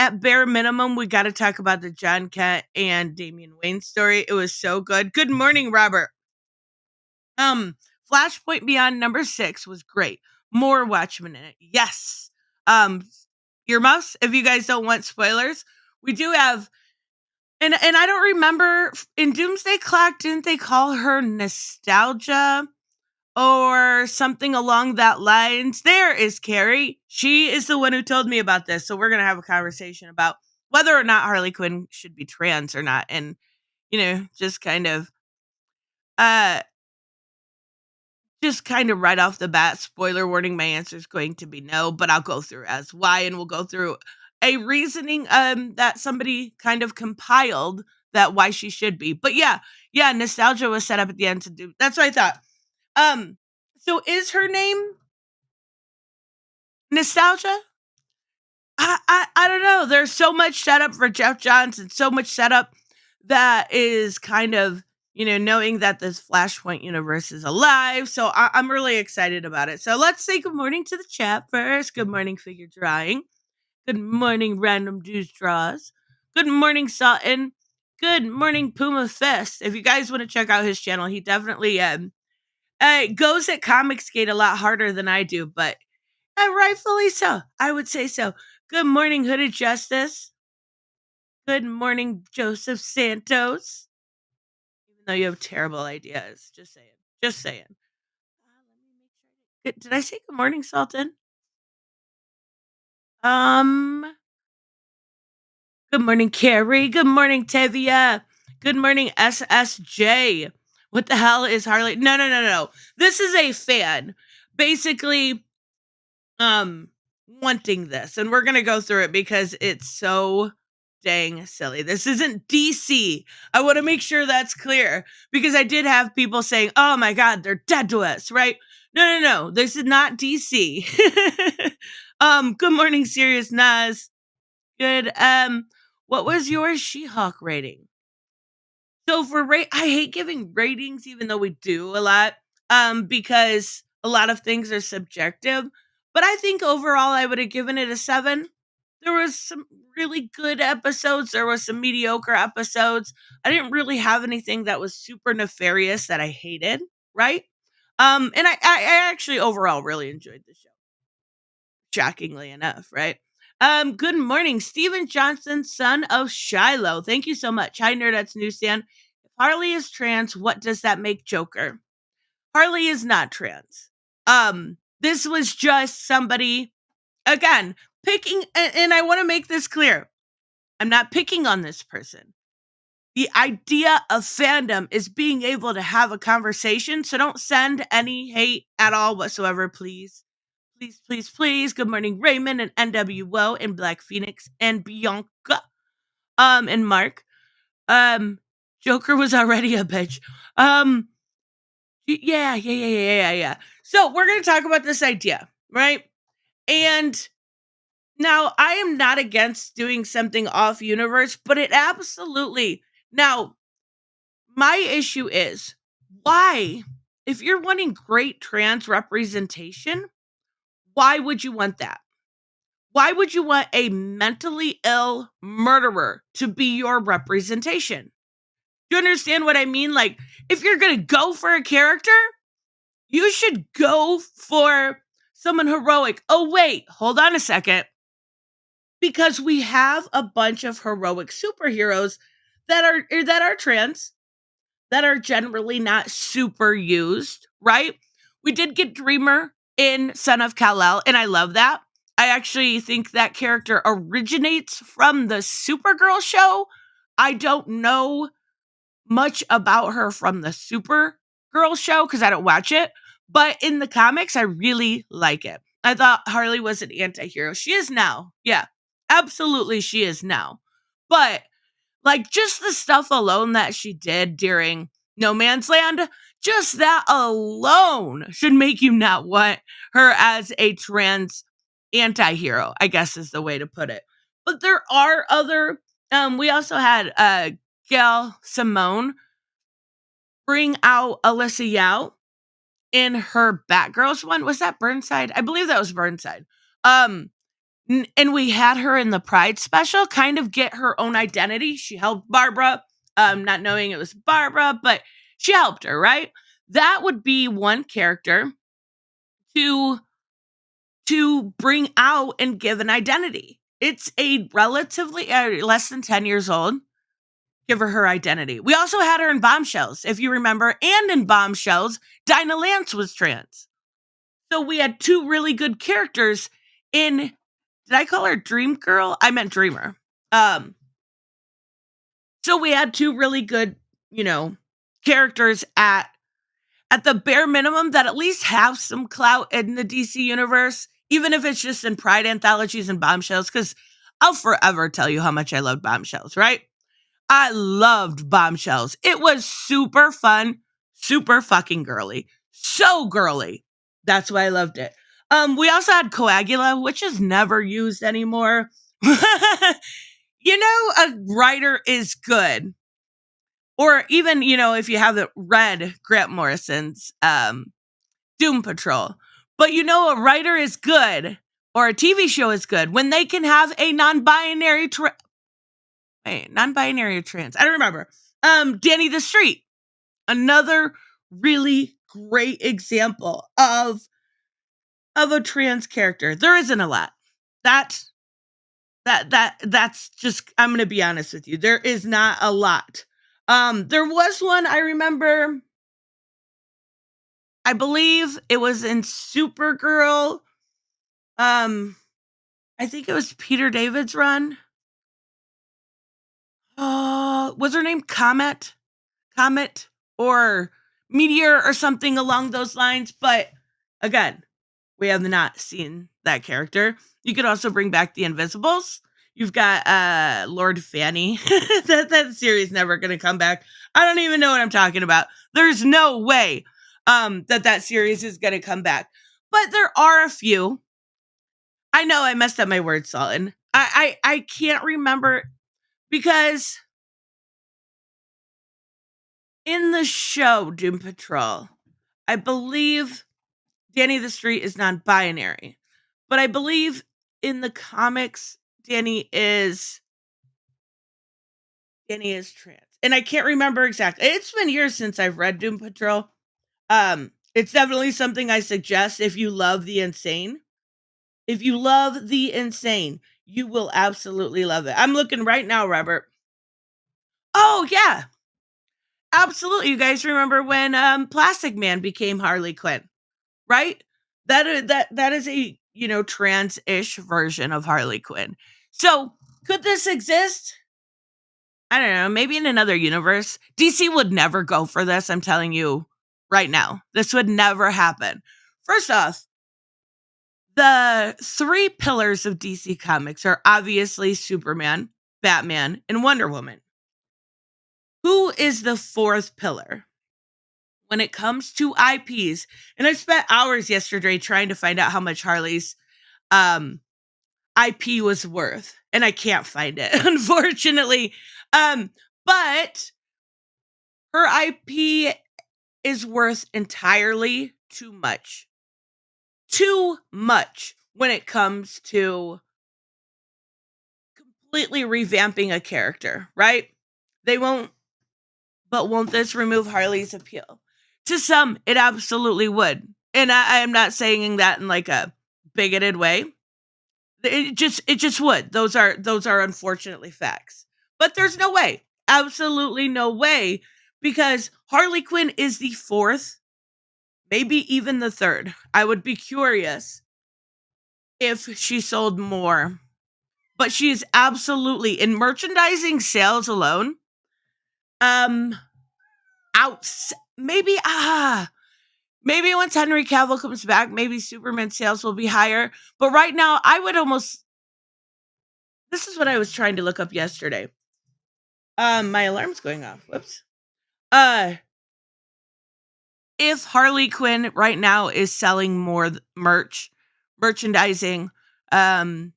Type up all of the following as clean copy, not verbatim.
at bare minimum, we got to talk about the John Kent and Damian Wayne story. It was so good. Good morning, Robert. Flashpoint Beyond number 6 was great. More Watchmen in it. Yes. Earmuffs, if you guys don't want spoilers. We do have, and I don't remember, in Doomsday Clock, didn't they call her Nostalgia or something along that lines? There is Carrie. She is the one who told me about this. So we're going to have a conversation about whether or not Harley Quinn should be trans or not. And, just kind of right off the bat, spoiler warning, my answer is going to be no, but I'll go through as why, and we'll go through a reasoning that somebody kind of compiled that why she should be. But yeah, Nostalgia was set up at the end to do. That's what I thought. So is her name Nostalgia? I don't know. There's so much setup for Jeff Johns and so much setup that is kind of, knowing that this Flashpoint universe is alive. So I'm really excited about it. So let's say good morning to the chat first. Good morning, Figure Drawing. Good morning, Random Juice Draws. Good morning, Sutton. Good morning, Puma Fist. If you guys want to check out his channel, he definitely goes at Comicsgate a lot harder than I do, but rightfully so. I would say so. Good morning, Hooded Justice. Good morning, Joseph Santos. Even though you have terrible ideas. Just saying. Just saying. Did I say good morning, Sultan? Good morning, Carrie. Good morning, Tevia. Good morning, SSJ. What the hell is Harley? No. This is a fan basically wanting this, and we're going to go through it because it's so dang silly. This isn't DC. I want to make sure that's clear because I did have people saying, "Oh my god, they're dead to us," right? No. This is not DC. Good morning, Serious Nas. Good. What was your She-Hulk rating? So for I hate giving ratings, even though we do a lot, because a lot of things are subjective. But I think overall, I would have given it a 7. There was some really good episodes. There was some mediocre episodes. I didn't really have anything that was super nefarious that I hated, right? And I actually overall really enjoyed the show. Shockingly enough, right? Good morning, Stephen Johnson, son of Shiloh. Thank you so much. Hi, Nerdettes Newsstand. If Harley is trans, what does that make Joker? Harley is not trans. This was just somebody, again, picking, and I want to make this clear. I'm not picking on this person. The idea of fandom is being able to have a conversation, so don't send any hate at all whatsoever, please. Please. Good morning, Raymond and NWO and Black Phoenix and Bianca. And Mark. Joker was already a bitch. Yeah. So we're going to talk about this idea, right? And now I am not against doing something off universe, but it absolutely. Now, my issue is why, if you're wanting great trans representation, why would you want that? Why would you want a mentally ill murderer to be your representation? Do you understand what I mean? Like, if you're going to go for a character, you should go for someone heroic. Oh, wait, hold on a second. Because we have a bunch of heroic superheroes that are trans, that are generally not super used, right? We did get Dreamer in Son of Kalel, and I love that. I actually think that character originates from the Supergirl show. I don't know much about her from the Supergirl show because I don't watch it. But in the comics, I really like it. I thought Harley was an anti-hero. She is now. Yeah, absolutely she is now. But like just the stuff alone that she did during No Man's Land, just that alone should make you not want her as a trans anti-hero, I guess is the way to put it. But there are other, we also had Gail Simone bring out Alyssa Yao in her Batgirls one. Was that Burnside? I believe that was Burnside. And we had her in the Pride special kind of get her own identity. She helped Barbara, not knowing it was Barbara, but she helped her, right? That would be one character to bring out and give an identity. It's a relatively less than 10 years old. Give her identity. We also had her in Bombshells, if you remember, and in Bombshells, Dinah Lance was trans. So we had two really good characters in, did I call her Dream Girl? I meant Dreamer. So we had two really good, characters at the bare minimum that at least have some clout in the DC universe, even if it's just in Pride anthologies and Bombshells, because I'll forever tell you how much I loved Bombshells, right? I loved Bombshells. It was super fun, super fucking girly. So girly. That's why I loved it. We also had Coagula, which is never used anymore. A writer is good. Or even, if you have read Grant Morrison's Doom Patrol. But a writer is good, or a TV show is good, when they can have a non-binary non-binary or trans. I don't remember. Danny the Street. Another really great example of a trans character. There isn't a lot. That's just, I'm going to be honest with you. There is not a lot. There was one I remember. I believe it was in Supergirl. I think it was Peter David's run. Was her name Comet or Meteor or something along those lines? But again, we have not seen that character. You could also bring back the Invisibles. You've got Lord Fanny. that series never going to come back. I don't even know what I'm talking about. There's no way that series is going to come back. But there are a few. I know I messed up my word, Sultan. I can't remember, because in the show Doom Patrol, I believe Danny the Street is non-binary. But I believe in the comics, Danny is trans. And I can't remember exactly. It's been years since I've read Doom Patrol. It's definitely something I suggest if you love the insane. If you love the insane, you will absolutely love it. I'm looking right now, Robert. Oh, yeah. Absolutely. You guys remember when Plastic Man became Harley Quinn, right? That is a, trans-ish version of Harley Quinn. So, could this exist? I don't know, maybe in another universe. DC would never go for this, I'm telling you right now. This would never happen. First off, the three pillars of DC Comics are obviously Superman, Batman, and Wonder Woman. Who is the fourth pillar when it comes to IPs? And I spent hours yesterday trying to find out how much Harley's IP was worth, and I can't find it, unfortunately. But her IP is worth entirely too much. Too much when it comes to completely revamping a character, right? They won't, but won't this remove Harley's appeal? To some, it absolutely would. And I am not saying that in like a bigoted way. It just would. Those are unfortunately facts. But there's no way. Absolutely no way. Because Harley Quinn is the fourth, maybe even the third. I would be curious if she sold more. But she is absolutely, in merchandising sales alone, maybe once Henry Cavill comes back, maybe Superman sales will be higher. But right now, I would almost, this is what I was trying to look up yesterday. My alarm's going off. Whoops. If Harley Quinn right now is selling more merchandising, not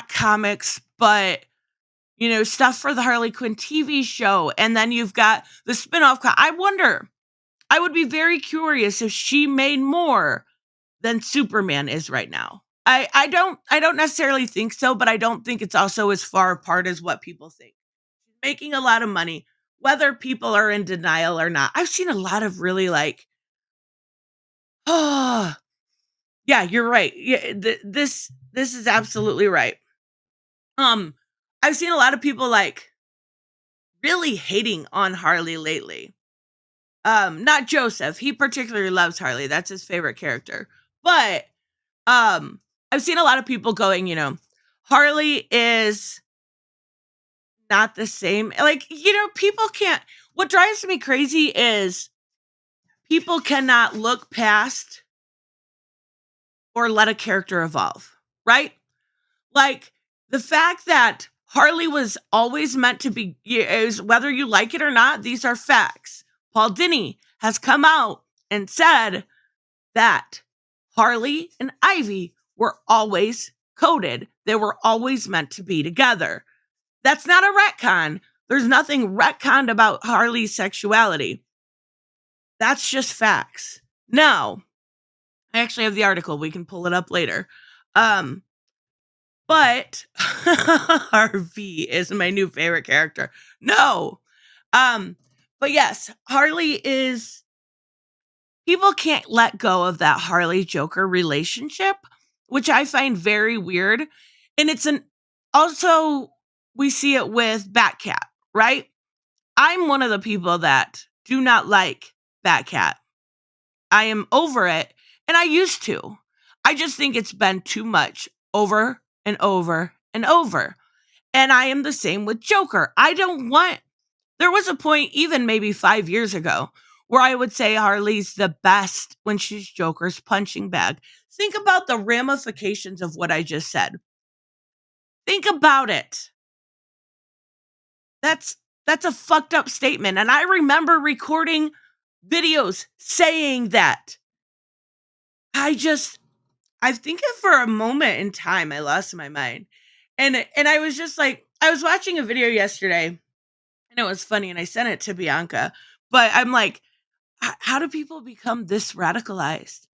comics, but stuff for the Harley Quinn TV show, and then you've got the spinoff. I wonder. I would be very curious if she made more than Superman is right now. I don't necessarily think so, but I don't think it's also as far apart as what people think. Making a lot of money, whether people are in denial or not. I've seen a lot of really like, oh, yeah, you're right. Yeah, this is absolutely right. I've seen a lot of people like really hating on Harley lately. Not Joseph. He particularly loves Harley. That's his favorite character. But I've seen a lot of people going, Harley is not the same. Like, people can't. What drives me crazy is people cannot look past or let a character evolve, right? Like the fact that Harley was always meant to be, is whether you like it or not, these are facts. Paul Dini has come out and said that Harley and Ivy were always coded. They were always meant to be together. That's not a retcon. There's nothing retconned about Harley's sexuality. That's just facts. Now, I actually have the article. We can pull it up later. But Harvey is my new favorite character. No. But yes, Harley is, people can't let go of that Harley Joker relationship, which I find very weird. And it's also we see it with Batcat, right? I'm one of the people that do not like Batcat. I am over it, and I used to. I just think it's been too much over and over and over. And I am the same with Joker. There was a point, even maybe 5 years ago, where I would say Harley's the best when she's Joker's punching bag. Think about the ramifications of what I just said. Think about it. That's a fucked up statement. And I remember recording videos saying that. I think for a moment in time, I lost my mind. And I was just like, I was watching a video yesterday and it was funny and I sent it to Bianca, but I'm like, how do people become this radicalized?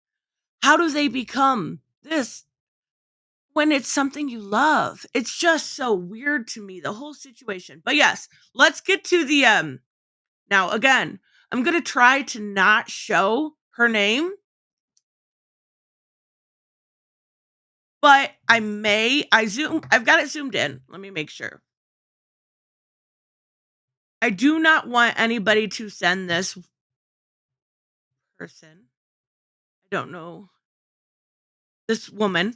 How do they become this when it's something you love? It's just so weird to me, the whole situation. But yes, let's get to the, now again, I'm going to try to not show her name, but I've got it zoomed in. Let me make sure. I do not want anybody to send this person. I don't know. This woman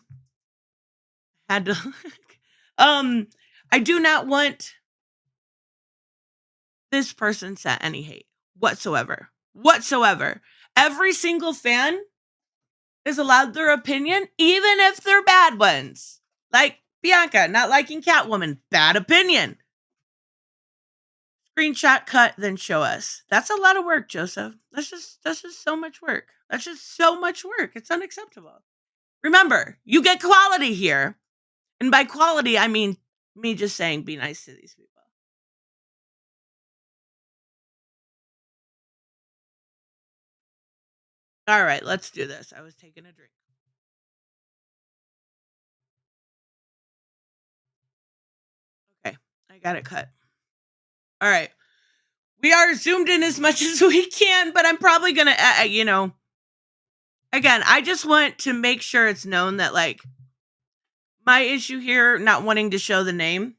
had to, I do not want this person sent any hate whatsoever. Every single fan is allowed their opinion, even if they're bad ones. Like Bianca not liking Catwoman, bad opinion. Screenshot, cut, then show us. That's a lot of work, Joseph. That's just so much work. That's just so much work. It's unacceptable. Remember, you get quality here. And by quality, I mean me just saying be nice to these people. All right, let's do this. I was taking a drink. Okay, I got it cut. All right. We are zoomed in as much as we can, but I'm probably going to, again, I just want to make sure it's known that, like, my issue here, not wanting to show the name,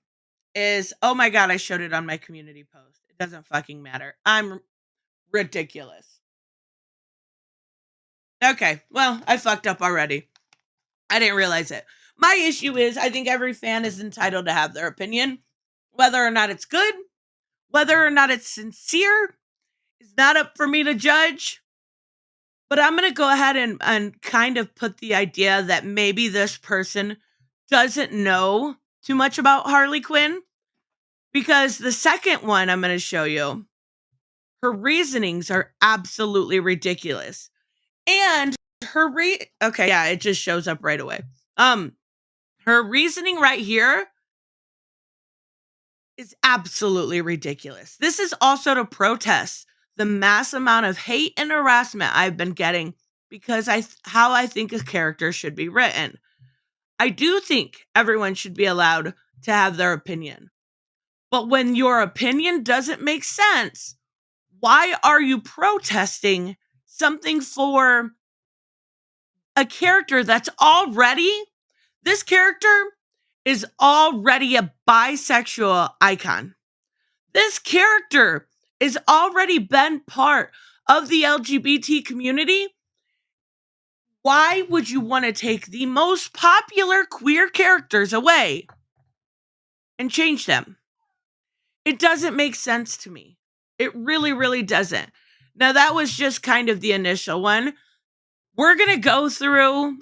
is, oh my God, I showed it on my community post. It doesn't fucking matter. I'm ridiculous. Okay, well, I fucked up already. I didn't realize it. My issue is I think every fan is entitled to have their opinion. Whether or not it's good, whether or not it's sincere, is not up for me to judge. But I'm going to go ahead and kind of put the idea that maybe this person doesn't know too much about Harley Quinn. Because the second one I'm going to show you, her reasonings are absolutely ridiculous. And okay, yeah, it just shows up right away. Her reasoning right here is absolutely ridiculous. This is also to protest the mass amount of hate and harassment I've been getting because how I think a character should be written. I do think everyone should be allowed to have their opinion. But when your opinion doesn't make sense, why are you protesting something for a character that's already, this character is already a bisexual icon. This character has already been part of the LGBT community. Why would you want to take the most popular queer characters away and change them? It doesn't make sense to me. It really, really doesn't. Now, that was just kind of the initial one. We're going to go through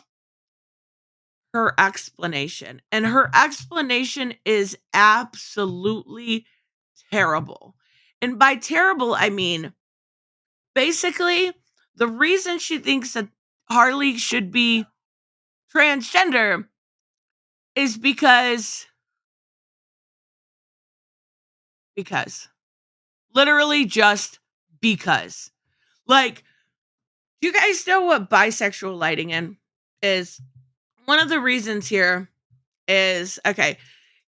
her explanation, and her explanation is absolutely terrible. And by terrible, I mean, basically, the reason she thinks that Harley should be transgender is because literally just because. Like, do you guys know what bisexual lighting in is? One of the reasons here is, okay,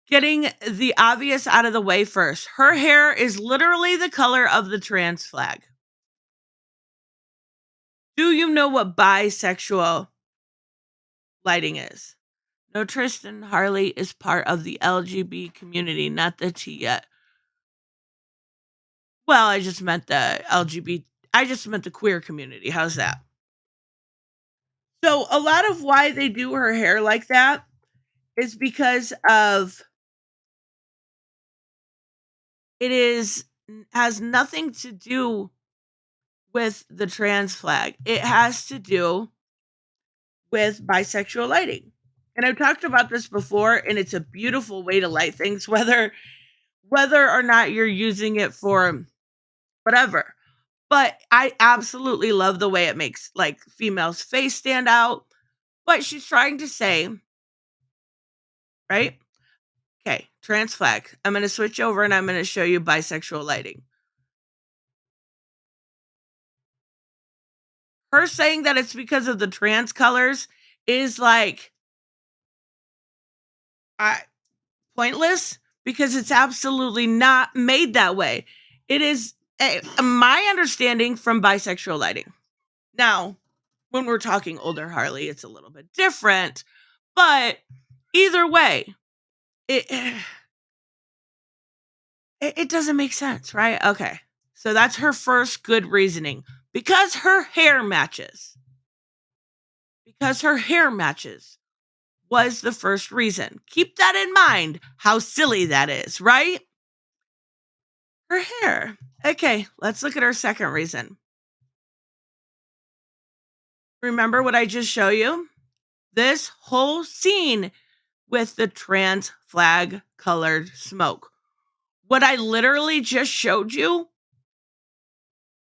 getting the obvious out of the way first. Her hair is literally the color of the trans flag. Do you know what bisexual lighting is? No, Tristan, Harley is part of the LGBT community, not the T yet. Well, I just meant the queer community. How's that? So a lot of why they do her hair like that is because of has nothing to do with the trans flag. It has to do with bisexual lighting. And I've talked about this before, and it's a beautiful way to light things, whether or not you're using it for whatever. But I absolutely love the way it makes like females' face stand out. But she's trying to say, right? Okay, trans flag. I'm going to switch over and I'm going to show you bisexual lighting. Her saying that it's because of the trans colors is like pointless because it's absolutely not made that way. It is my understanding from bisexual lighting. Now, when we're talking older Harley, it's a little bit different, but either way, it doesn't make sense, right? Okay. So that's her first good reasoning. Because her hair matches. Because her hair matches was the first reason. Keep that in mind, how silly that is, right? Her hair. Okay, let's look at her second reason. Remember what I just showed you? This whole scene with the trans flag colored smoke. What I literally just showed you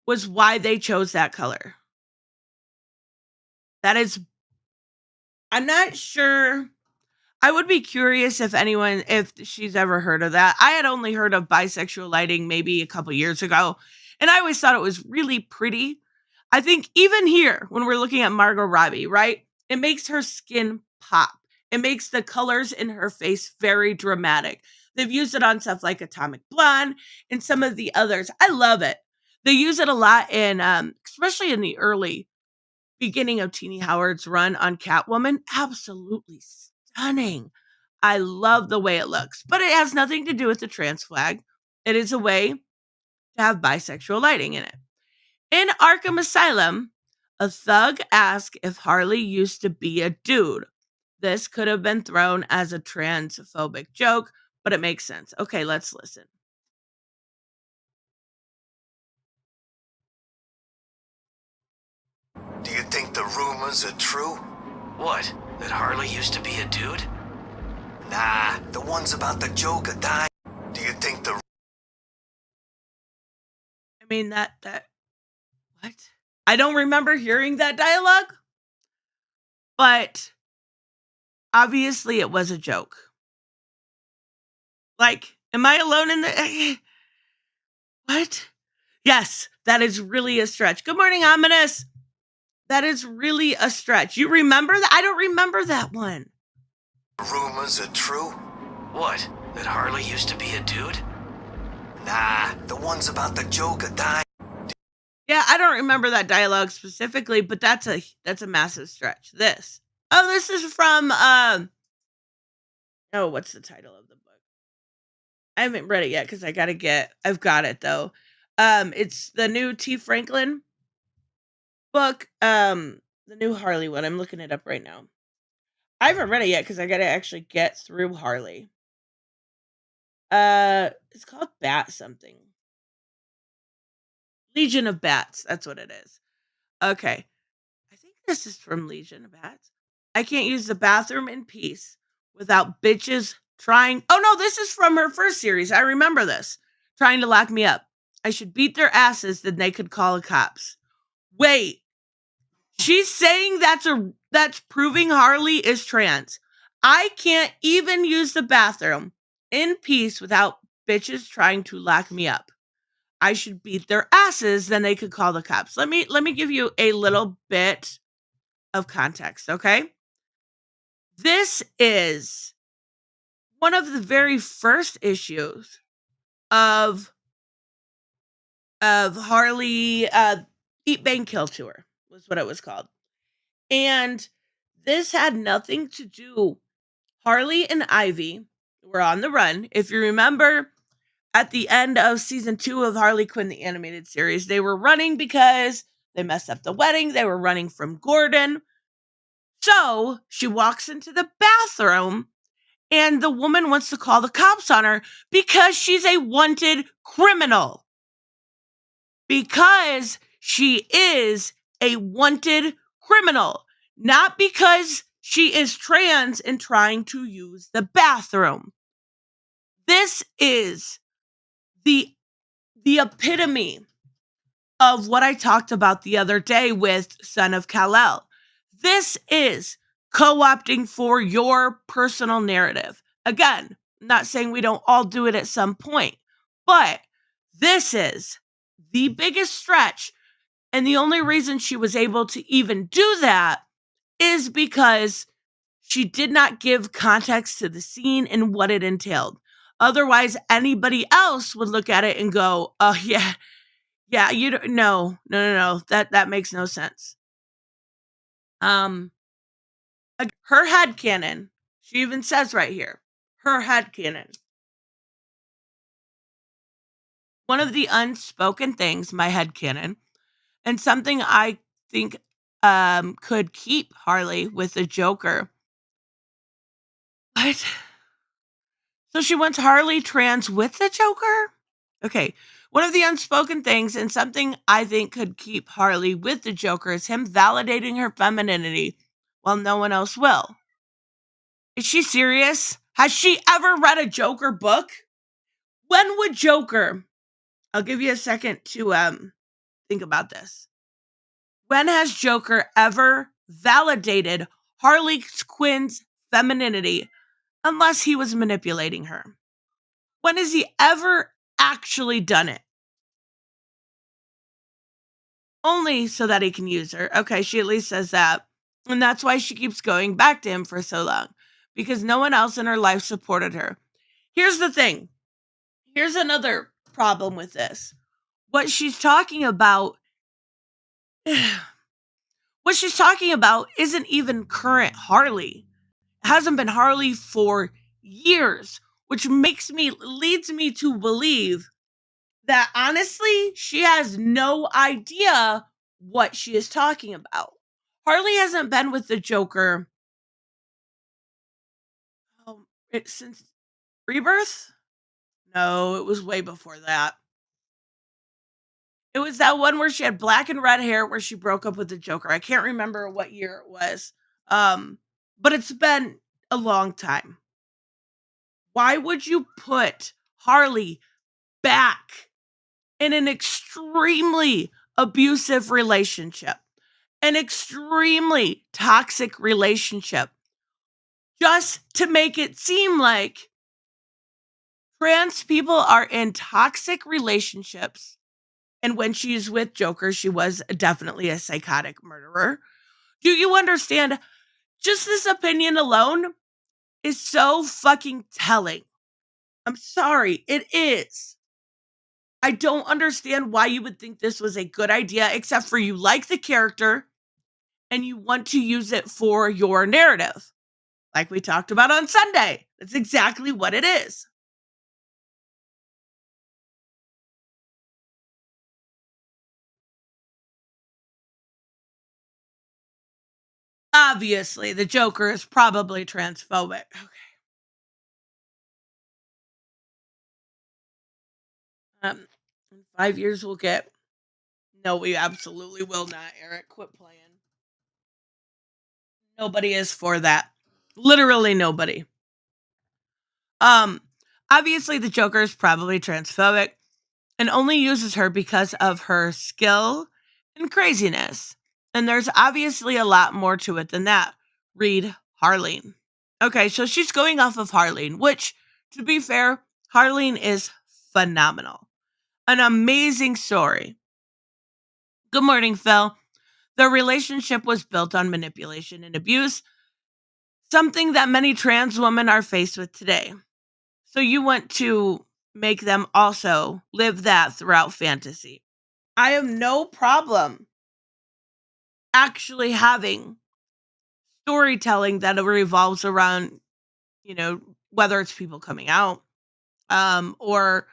was why they chose that color. That is, I'm not sure. I would be curious if she's ever heard of that. I had only heard of bisexual lighting maybe a couple years ago, and I always thought it was really pretty. I think even here, when we're looking at Margot Robbie, right? It makes her skin pop. It makes the colors in her face very dramatic. They've used it on stuff like Atomic Blonde and some of the others. I love it. They use it a lot in, especially in the early beginning of Teenie Howard's run on Catwoman. Absolutely stunning. I love the way it looks, but it has nothing to do with the trans flag. It is a way to have bisexual lighting in it. In Arkham Asylum, a thug asks if Harley used to be a dude. This could have been thrown as a transphobic joke, but it makes sense. Okay, let's listen. Do you think the rumors are true? What? That Harley used to be a dude? Nah, the ones about the Joker dying. Do you think the... I mean, that... What? I don't remember hearing that dialogue, but obviously it was a joke. Like, am I alone in the... What? Yes, that is really a stretch. Good morning, Ominous. That is really a stretch. You remember that? I don't remember that one. Rumors are true? What? That Harley used to be a dude? Nah, the ones about the Joker dying. Yeah, I don't remember that dialogue specifically, but that's a massive stretch. This is from what's the title of the book? I haven't read it yet because I've got it though. It's the new T. Franklin book, the new Harley one. I'm looking it up right now. I haven't read it yet because I gotta actually get through Harley. It's called Bat something. Legion of Bats, that's what it is. Okay. I think this is from Legion of Bats. I can't use the bathroom in peace without bitches trying. Oh no, this is from her first series. I remember this. Trying to lock me up. I should beat their asses, then they could call the cops. Wait. She's saying that's proving Harley is trans. I can't even use the bathroom in peace without bitches trying to lock me up. I should beat their asses, then they could call the cops. Let me give you a little bit of context, okay? This is one of the very first issues of Harley Eat Bang Kill Tour was what it was called. And this had nothing to do. Harley and Ivy were on the run. If you remember, at the end of season 2 of Harley Quinn, the animated series, they were running because they messed up the wedding. They were running from Gordon. So she walks into the bathroom and the woman wants to call the cops on her because she's a wanted criminal. Because she is a wanted criminal. Not because she is trans and trying to use the bathroom. This is the epitome of what I talked about the other day with Son of Kalel. This is co-opting for your personal narrative. Again, I'm not saying we don't all do it at some point, but this is the biggest stretch. And the only reason she was able to even do that is because she did not give context to the scene and what it entailed. Otherwise, anybody else would look at it and go, oh, yeah, you don't, no, that makes no sense. Her headcanon, she even says right here, her headcanon. One of the unspoken things, my headcanon, and something I think could keep Harley with the Joker. What? So she wants Harley trans with the Joker? Okay. One of the unspoken things and something I think could keep Harley with the Joker is him validating her femininity while no one else will. Is she serious? Has she ever read a Joker book? When would Joker... I'll give you a second to think about this. When has Joker ever validated Harley Quinn's femininity unless he was manipulating her? When has he ever actually done it? Only so that he can use her. Okay, she at least says that. And that's why she keeps going back to him for so long. Because no one else in her life supported her. Here's the thing. Here's another problem with this. What she's talking about isn't even current Harley. It hasn't been Harley for years, which leads me to believe that honestly, she has no idea what she is talking about. Harley hasn't been with the Joker since Rebirth? No, it was way before that. It was that one where she had black and red hair where she broke up with the Joker. I can't remember what year it was. But it's been a long time. Why would you put Harley back in an extremely abusive relationship, an extremely toxic relationship, just to make it seem like trans people are in toxic relationships? And when she's with Joker, she was definitely a psychotic murderer. Do you understand? Just this opinion alone is so fucking telling. I'm sorry, it is. I don't understand why you would think this was a good idea, except for you like the character and you want to use it for your narrative. Like we talked about on Sunday. That's exactly what it is. Obviously, the Joker is probably transphobic. Okay. In 5 years we'll get. No, we absolutely will not, Eric. Quit playing. Nobody is for that. Literally nobody. Obviously the Joker is probably transphobic and only uses her because of her skill and craziness. And there's obviously a lot more to it than that. Read Harleen. Okay, so she's going off of Harleen, which, to be fair, Harleen is phenomenal. An amazing story. Good morning, Phil. The relationship was built on manipulation and abuse, something that many trans women are faced with today. So you want to make them also live that throughout fantasy. I have no problem actually having storytelling that revolves around, whether it's people coming out, or,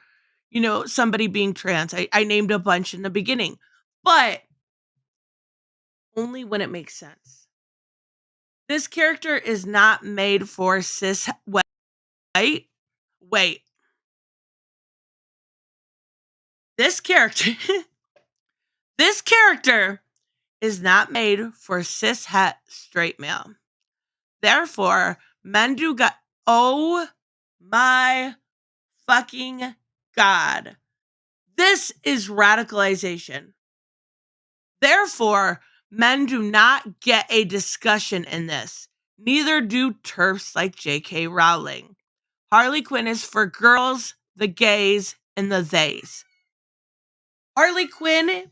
somebody being trans. I named a bunch in the beginning, but only when it makes sense. This character is not made for cis. Wait. This character, this character is not made for cis het straight male. Therefore, men do got. Oh my fucking God. This is radicalization. Therefore, men do not get a discussion in this. Neither do TERFs like J.K. Rowling. Harley Quinn is for girls, the gays, and the theys. Harley Quinn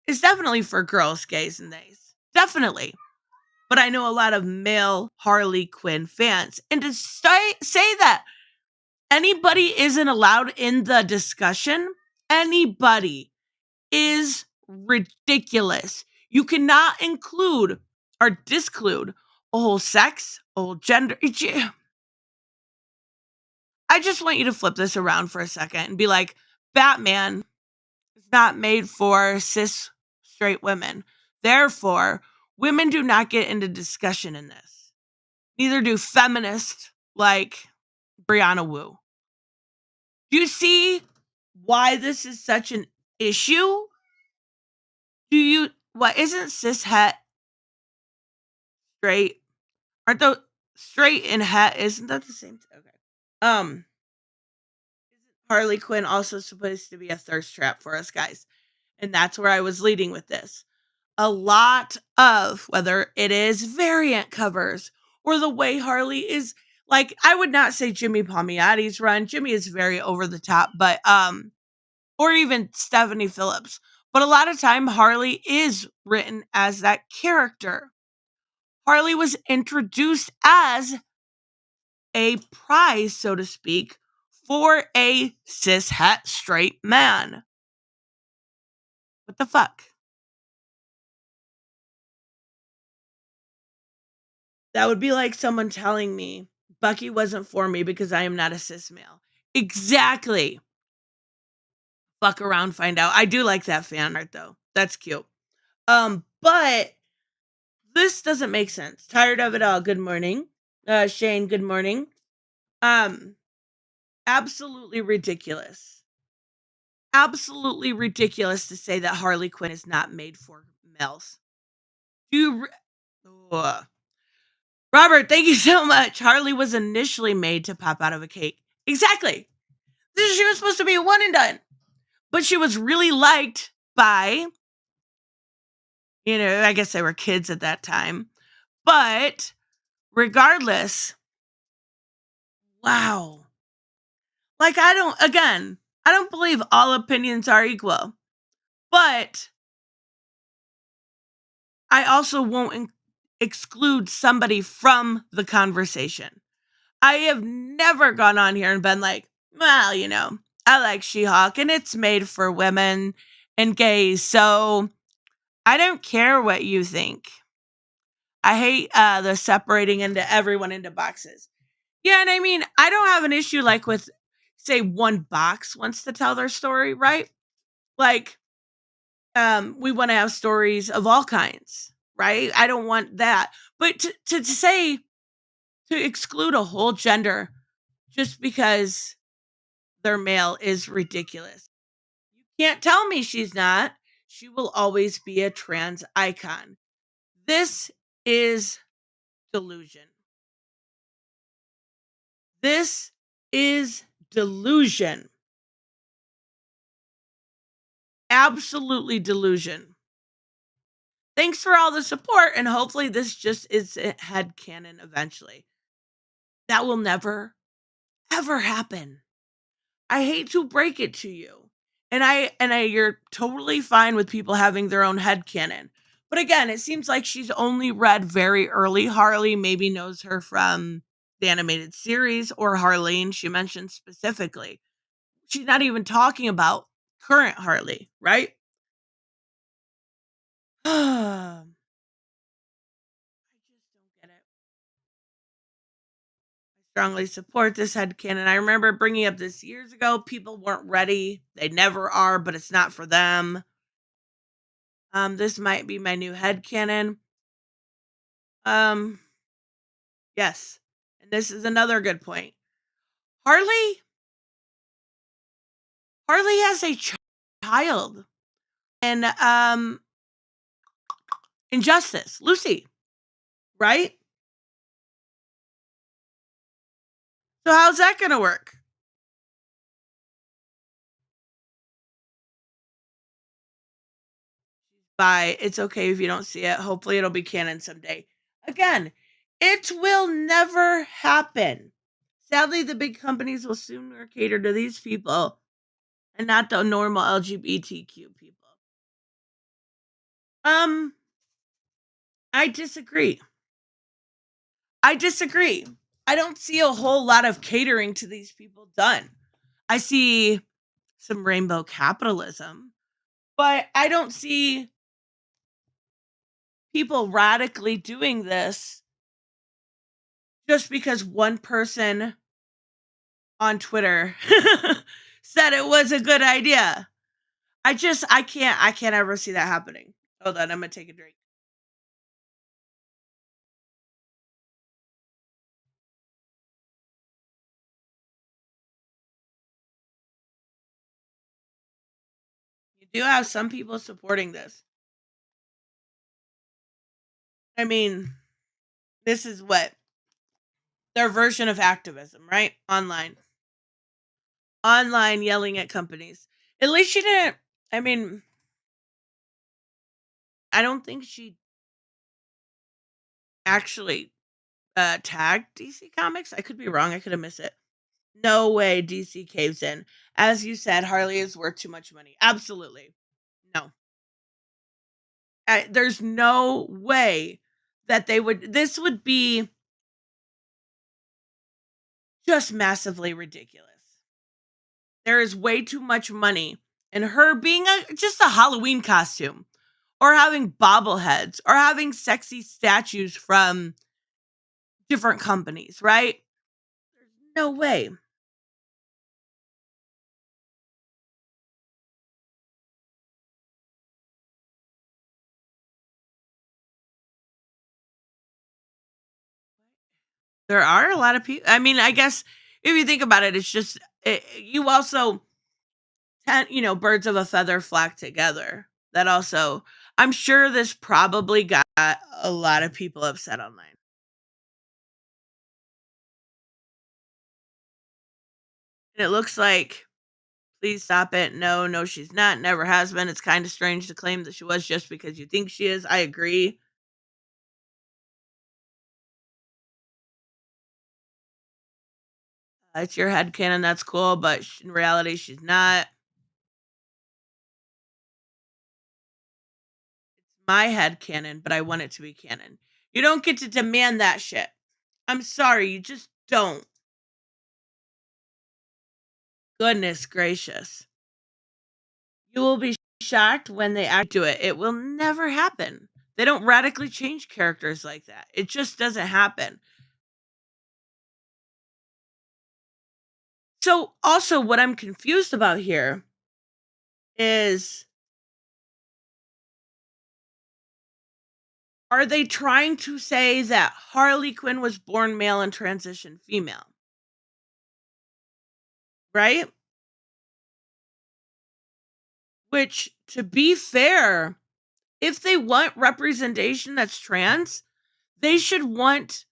is definitely for girls, gays, and theys. Definitely. But I know a lot of male Harley Quinn fans. And to say that anybody isn't allowed in the discussion, anybody, is ridiculous. You cannot include or disclude a whole sex, a whole gender. I just want you to flip this around for a second and be like, Batman is not made for cis straight women. Therefore, women do not get into discussion in this. Neither do feminists like Brianna Wu. Do you see why this is such an issue? Isn't cis het straight? Aren't those straight and het? Isn't that the same? Okay. Isn't Harley Quinn also supposed to be a thirst trap for us guys? And that's where I was leading with this. A lot of, whether it is variant covers or the way Harley is, like, I would not say Jimmy Palmiotti's run. Jimmy is very over the top, but or even Stephanie Phillips. But a lot of time Harley is written as that character. Harley was introduced as a prize, so to speak, for a cis het straight man. What the fuck? That would be like someone telling me Bucky wasn't for me because I am not a cis male. Exactly. Fuck around, find out. I do like that fan art though. That's cute. But this doesn't make sense. Tired of it all. Good morning. Shane, good morning. Absolutely ridiculous. Absolutely ridiculous to say that Harley Quinn is not made for males. Robert, thank you so much. Harley was initially made to pop out of a cake. Exactly. She was supposed to be a one and done. But she was really liked by, I guess they were kids at that time. But regardless, wow. Like, I don't believe all opinions are equal. But I also won't exclude somebody from the conversation. I have never gone on here and been like, well, I like She-Hulk and it's made for women and gays, so I don't care what you think. I hate the separating into everyone into boxes. Yeah, and I mean, I don't have an issue like with, say, one box wants to tell their story, right? Like, we want to have stories of all kinds, right? I don't want that. But to say, to exclude a whole gender just because they're male is ridiculous. You can't tell me she's not. She will always be a trans icon. This is delusion. This is delusion. Absolutely delusion. Thanks for all the support, and hopefully this just is a headcanon eventually. That will never, ever happen. I hate to break it to you. You're totally fine with people having their own headcanon. But again, it seems like she's only read very early Harley, maybe knows her from the animated series or Harleen, she mentioned specifically. She's not even talking about current Harley, right? I just don't get it. I strongly support this headcanon. I remember bringing up this years ago. People weren't ready. They never are, but it's not for them. This might be my new headcanon. Yes. And this is another good point. Harley has a child. And Injustice, Lucy, right? So how's that going to work? Bye. It's okay if you don't see it. Hopefully it'll be canon someday. Again, it will never happen. Sadly, the big companies will sooner cater to these people and not the normal LGBTQ people. I disagree. I don't see a whole lot of catering to these people done. I see some rainbow capitalism, but I don't see people radically doing this just because one person on Twitter said it was a good idea. I can't ever see that happening. Hold on, I'm gonna take a drink. You do have some people supporting this. I mean, this is what their version of activism, right? Online yelling at companies. At least she didn't. I mean, I don't think she actually tagged DC Comics. I could be wrong. I could have missed it. No way DC caves in. As you said, Harley is worth too much money. Absolutely. No. There's no way that they would. This would be just massively ridiculous. There is way too much money in her being just a Halloween costume, or having bobbleheads, or having sexy statues from different companies, right? There's no way. There are a lot of people. I mean, I guess if you think about it, it's just you also birds of a feather flock together. That also, I'm sure this probably got a lot of people upset online. And it looks like, please stop it. No, she's not. Never has been. It's kind of strange to claim that she was just because you think she is. I agree. It's your headcanon. That's cool. But in reality, she's not. It's my headcanon, but I want it to be canon. You don't get to demand that shit. I'm sorry. You just don't. Goodness gracious. You will be shocked when they do it. It will never happen. They don't radically change characters like that. It just doesn't happen. So, also, what I'm confused about here is, are they trying to say that Harley Quinn was born male and transitioned female? Right? Which, to be fair, if they want representation that's trans, they should want,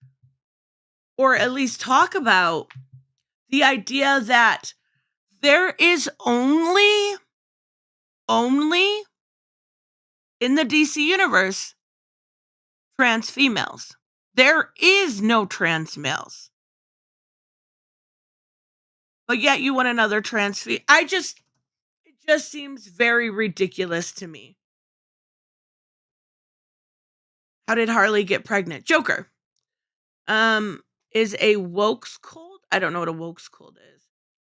or at least talk about, the idea that there is only in the DC universe trans females. There is no trans males. But yet you want another trans it just seems very ridiculous to me. How did Harley get pregnant? Joker. Is a woke's cold? I don't know what a woke's cold is.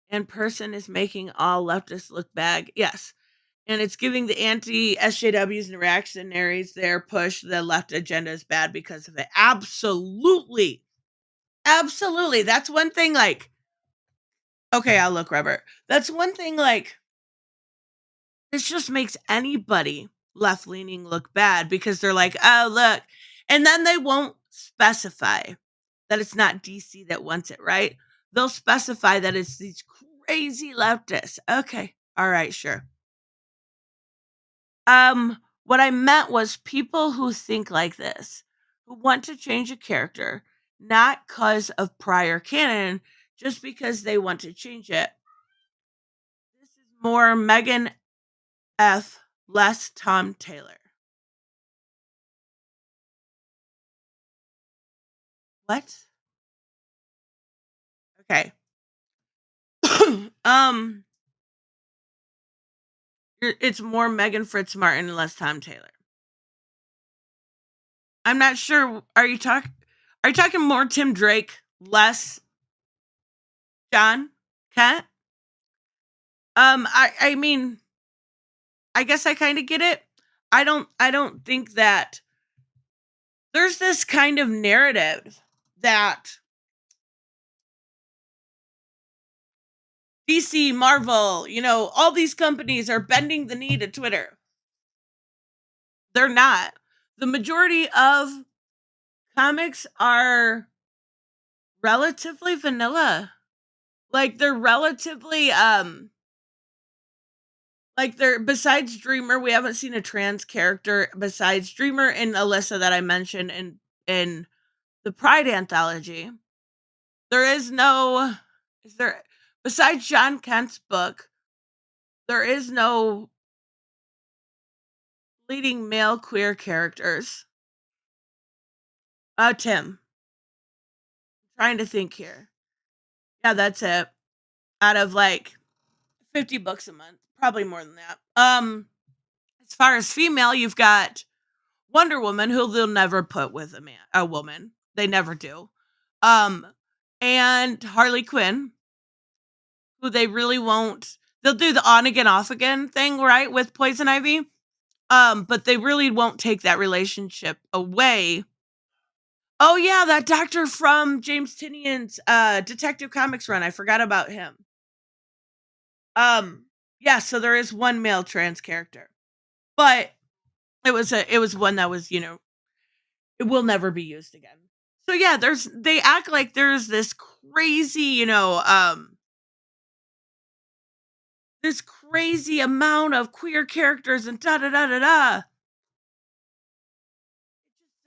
And person is making all leftists look bad. Yes. And it's giving the anti-SJWs and reactionaries their push the left agenda is bad because of it. Absolutely. Absolutely. That's one thing, like, okay, I'll look, Robert. That's one thing, like, this just makes anybody left-leaning look bad because they're like, oh, look. And then they won't specify that it's not DC that wants it, right? They'll specify that it's these crazy leftists. Okay. All right, sure. What I meant was people who think like this, who want to change a character, not because of prior canon, just because they want to change it. This is more Megan F., less Tom Taylor. What? Okay. It's more Megan Fritz Martin and less Tom Taylor. I'm not sure. Are you talking more Tim Drake, less John Kent? I mean, I guess I kind of get it. I don't think that there's this kind of narrative that DC, Marvel, all these companies are bending the knee to Twitter. They're not. The majority of comics are relatively vanilla. Like, they're relatively like, they're, besides Dreamer, we haven't seen a trans character besides Dreamer and Alyssa that I mentioned in the Pride anthology. There is no, besides John Kent's book, there is no leading male queer characters. Tim. I'm trying to think here. Yeah, that's it. Out of like 50 books a month, probably more than that. As far as female, you've got Wonder Woman, who they'll never put with a woman. They never do. And Harley Quinn, who they really won't. They'll do the on again, off again thing, right, with Poison Ivy. But they really won't take that relationship away. Oh yeah, that doctor from James Tinian's Detective Comics run. I forgot about him. Yeah, so there is one male trans character. But it was one that was, it will never be used again. So yeah, they act like there's this crazy, this crazy amount of queer characters and da da da da da.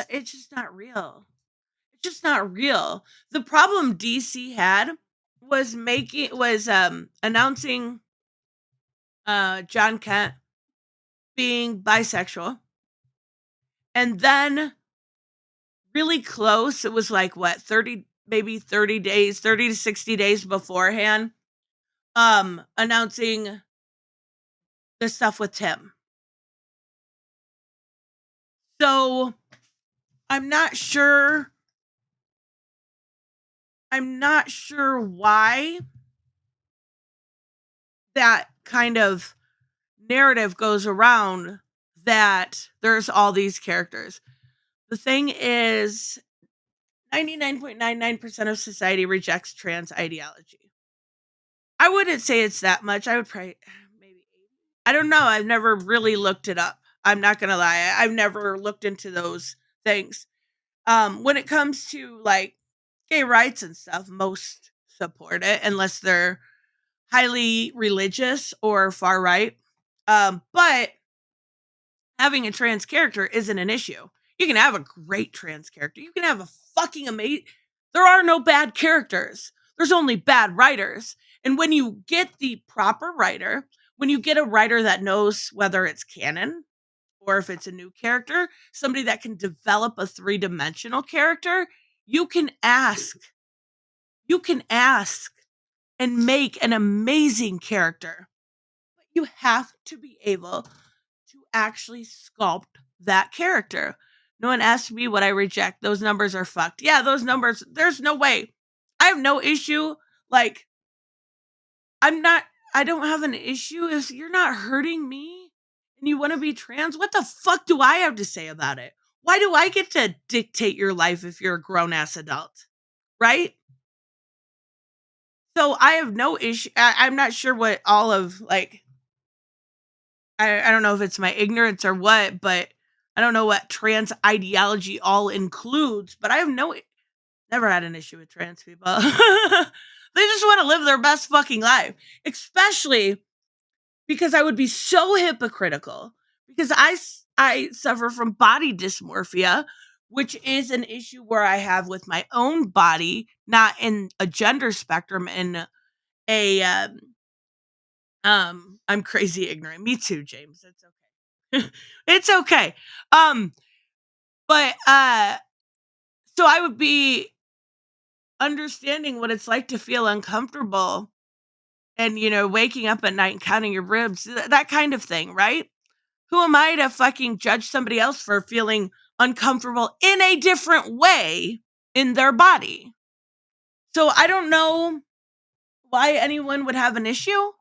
It's just not real. It's just not real. The problem DC had was announcing John Kent being bisexual. And then really close, it was like what, 30 days, 30 to 60 days beforehand, announcing the stuff with Tim. So I'm not sure I'm not sure why that kind of narrative goes around that there's all these characters. The thing is, 99.99% of society rejects trans ideology. I wouldn't say it's that much. I would probably maybe 80. I don't know. I've never really looked it up. I'm not gonna lie. I've never looked into those things. When it comes to like gay rights and stuff, most support it unless they're highly religious or far right. But having a trans character isn't an issue. You can have a great trans character. You can have a fucking amazing. There are no bad characters. There's only bad writers. And when you get the proper writer, when you get a writer that knows whether it's canon or if it's a new character, somebody that can develop a three-dimensional character, you can ask and make an amazing character. But you have to be able to actually sculpt that character. No one asked me what I reject. Those numbers are fucked. Yeah, those numbers, there's no way. I have no issue. Like, I don't have an issue if you're not hurting me and you want to be trans. What the fuck do I have to say about it? Why do I get to dictate your life if you're a grown ass adult? Right? So I have no issue. I'm not sure what all of like, I don't know if it's my ignorance or what, but I don't know what trans ideology all includes, but I have never had an issue with trans people. They just want to live their best fucking life, especially because I would be so hypocritical because I suffer from body dysmorphia, which is an issue where I have with my own body, not in a gender spectrum, in a I'm crazy ignorant. Me too, James. It's okay. It's okay. But so I would be understanding what it's like to feel uncomfortable and waking up at night and counting your ribs, that kind of thing, right? Who am I to fucking judge somebody else for feeling uncomfortable in a different way in their body? So I don't know why anyone would have an issue,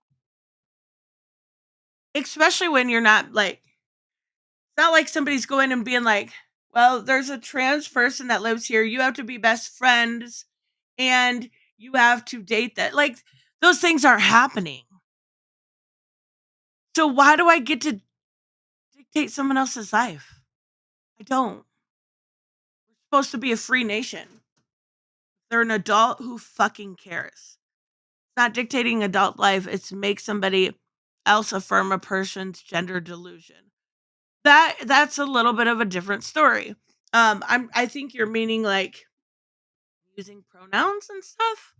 especially when you're not like, it's not like somebody's going and being like, well, there's a trans person that lives here. You have to be best friends and you have to date that. Like, those things aren't happening. So why do I get to dictate someone else's life? I don't. We're supposed to be a free nation. They're an adult who fucking cares. It's not dictating adult life. It's to make somebody else affirm a person's gender delusion. That's a little bit of a different story. I think you're meaning like using pronouns and stuff.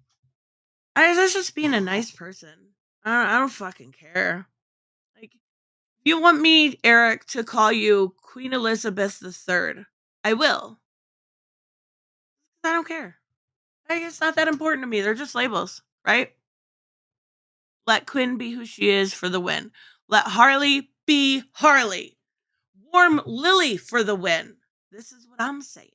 That's just being a nice person. I don't fucking care. Like, if you want me, Eric, to call you Queen Elizabeth III, I will. I don't care. Like, it's not that important to me. They're just labels, right? Let Quinn be who she is for the win. Let Harley be Harley. Warm Lily for the win. This is what I'm saying.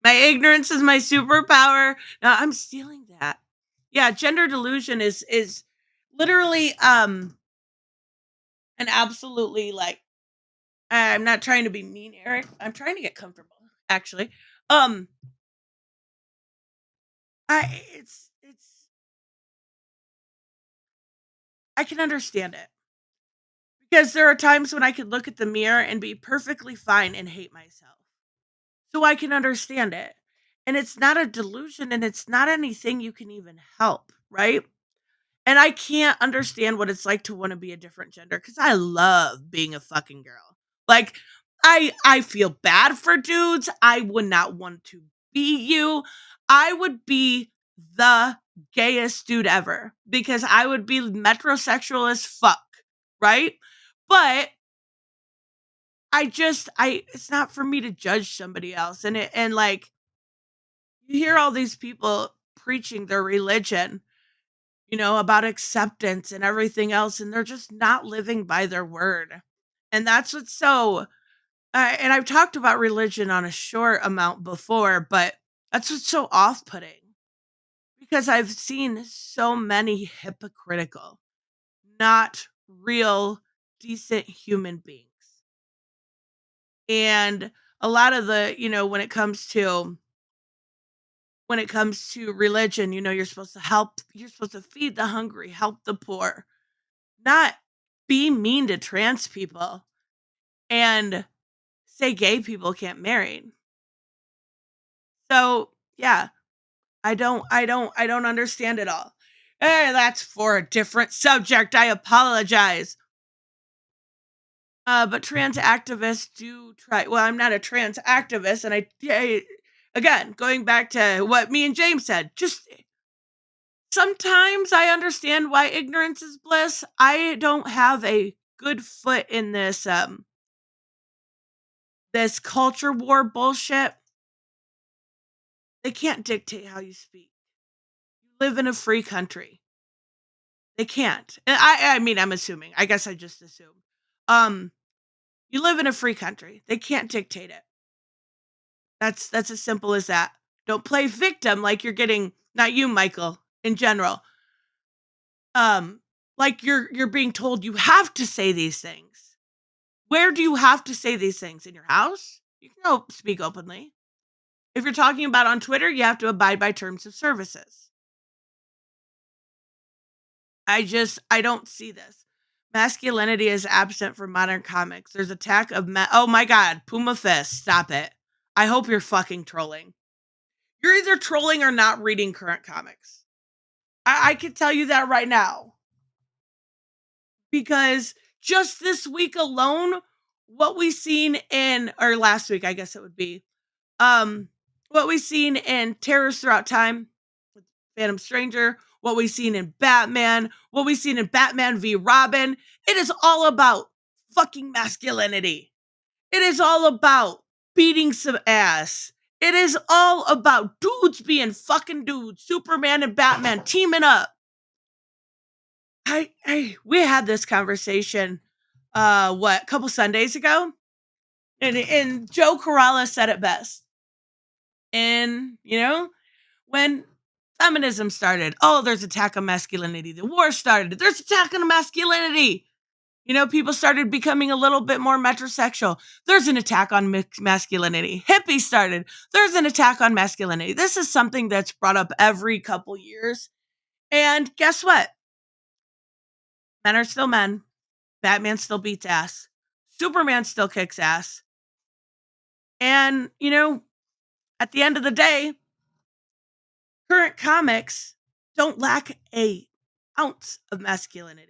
My ignorance is my superpower. No, I'm stealing that. Yeah, gender delusion is literally an absolutely like, I'm not trying to be mean, Eric. I'm trying to get comfortable, actually. It's I can understand it. Because there are times when I could look at the mirror and be perfectly fine and hate myself. So I can understand it. And it's not a delusion and it's not anything you can even help, right? And I can't understand what it's like to want to be a different gender because I love being a fucking girl. Like, I feel bad for dudes. I would not want to be you. I would be the gayest dude ever because I would be metrosexual as fuck, right? But it's not for me to judge somebody else. And like, you hear all these people preaching their religion, about acceptance and everything else, and they're just not living by their word. And that's what's so, and I've talked about religion on a short amount before, but That's what's so off-putting. Because I've seen so many hypocritical, not real, decent human beings. And a lot of the, when it comes to religion, you're supposed to feed the hungry, help the poor, not be mean to trans people and say gay people can't marry. So, yeah, I don't understand it all. That's for a different subject. I apologize. But trans activists do try. Well, I'm not a trans activist, and again, going back to what me and James said, just sometimes I understand why ignorance is bliss. I don't have a good foot in this this culture war bullshit. They can't dictate how you speak. You live in a free country. They can't. I mean, I'm assuming. I guess I just assume. You live in a free country. They can't dictate it. That's as simple as that. Don't play victim like you're getting, not you, Michael, in general. Like you're being told you have to say these things. Where do you have to say these things? In your house? You can go speak openly. If you're talking about on Twitter, you have to abide by terms of services. I don't see this. Masculinity is absent from modern comics. There's attack of oh my god, Puma Fist, stop it. I hope you're fucking trolling. You're either trolling or not reading current comics. I can tell you that right now. Because just this week alone, what we've seen or last week, I guess it would be, what we've seen in Terrors Throughout Time, with Phantom Stranger, what we've seen in Batman, what we've seen in Batman v Robin, it is all about fucking masculinity. It is all about beating some ass. It is all about dudes being fucking dudes. Superman and Batman teaming up. We had this conversation, a couple Sundays ago, and Joe Corrales said it best. And when feminism started, there's attack on masculinity. The war started, there's attack on masculinity. People started becoming a little bit more metrosexual. There's an attack on masculinity. Hippies started. There's an attack on masculinity. This is something that's brought up every couple years. And guess what? Men are still men. Batman still beats ass. Superman still kicks ass. And, at the end of the day, current comics don't lack an ounce of masculinity.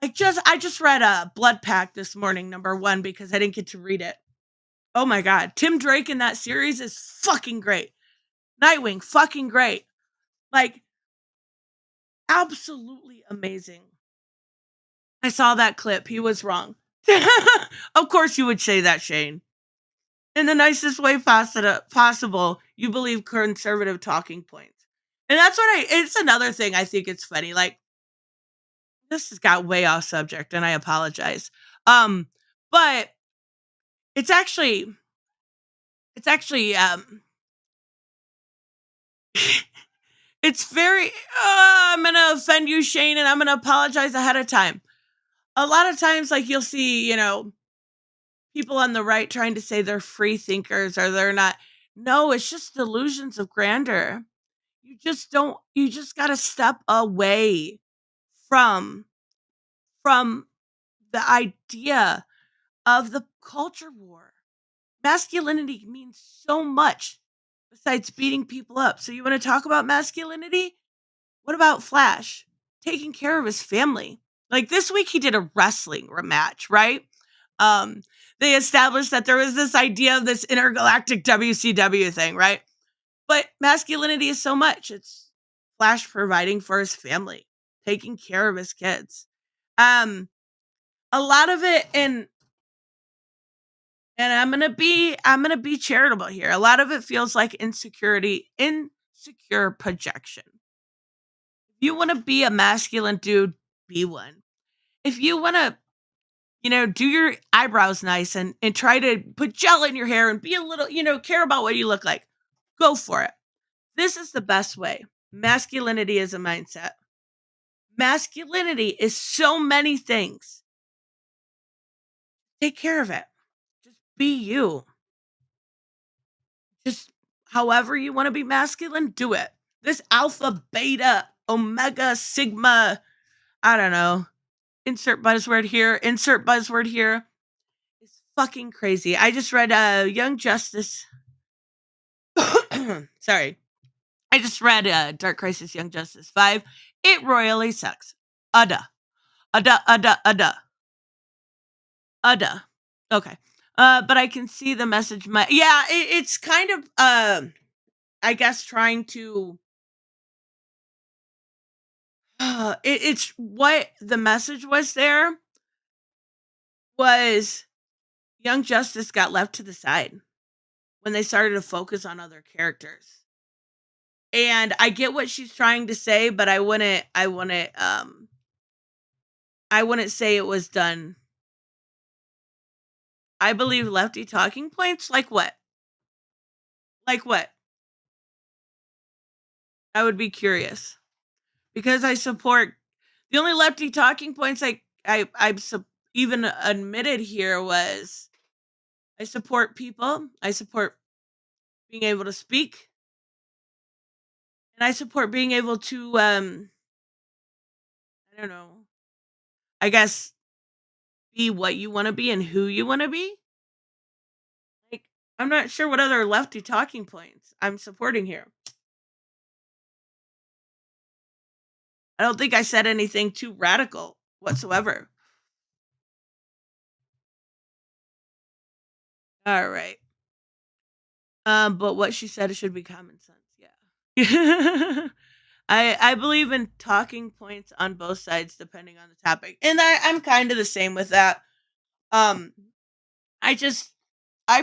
I just read Blood Pact this morning, #1, because I didn't get to read it. Oh my god, Tim Drake in that series is fucking great. Nightwing, fucking great. Like, absolutely amazing. I saw that clip. He was wrong. Of course you would say that, Shane. In the nicest way possible, you believe conservative talking points. And that's it's another thing I think it's funny. Like, this has got way off subject, and I apologize. But it's actually it's very, I'm going to offend you, Shane, and I'm going to apologize ahead of time. A lot of times, like, you'll see, people on the right trying to say they're free thinkers or they're not. No, it's just delusions of grandeur. You just got to step away from the idea of the culture war. Masculinity means so much besides beating people up. So you want to talk about masculinity? What about Flash? Taking care of his family. Like, this week he did a wrestling rematch, right? They established that there was this idea of this intergalactic WCW thing, right? But masculinity is so much. It's Flash providing for his family, taking care of his kids. A lot of it, and I'm gonna be charitable here. A lot of it feels like insecure projection. If you want to be a masculine dude, be one. If you want to, do your eyebrows nice and try to put gel in your hair and be a little, care about what you look like, Go for it. This is the best way. Masculinity is a mindset. Masculinity is so many things. Take care of it. Just be you. Just however you want to be masculine, do it. This alpha, beta, omega, sigma, I don't know. Insert buzzword here. It's fucking crazy. I just read Young Justice. Sorry. I just read Dark Crisis Young Justice 5. It royally sucks. Udda. Okay. But I can see the message. It's kind of, I guess, trying to. It's what the message was there was Young Justice got left to the side when they started to focus on other characters. And I get what she's trying to say, but I wouldn't say it was done. I believe lefty talking points like what? Like what? I would be curious. Because I support the only lefty talking points I even admitted here was I support people, I support being able to speak, and I support being able to I don't know, I guess be what you want to be and who you want to be. Like, I'm not sure what other lefty talking points I'm supporting here. I don't think I said anything too radical whatsoever. All right. But what she said should be common sense. Yeah. I believe in talking points on both sides depending on the topic. And I'm kind of the same with that. I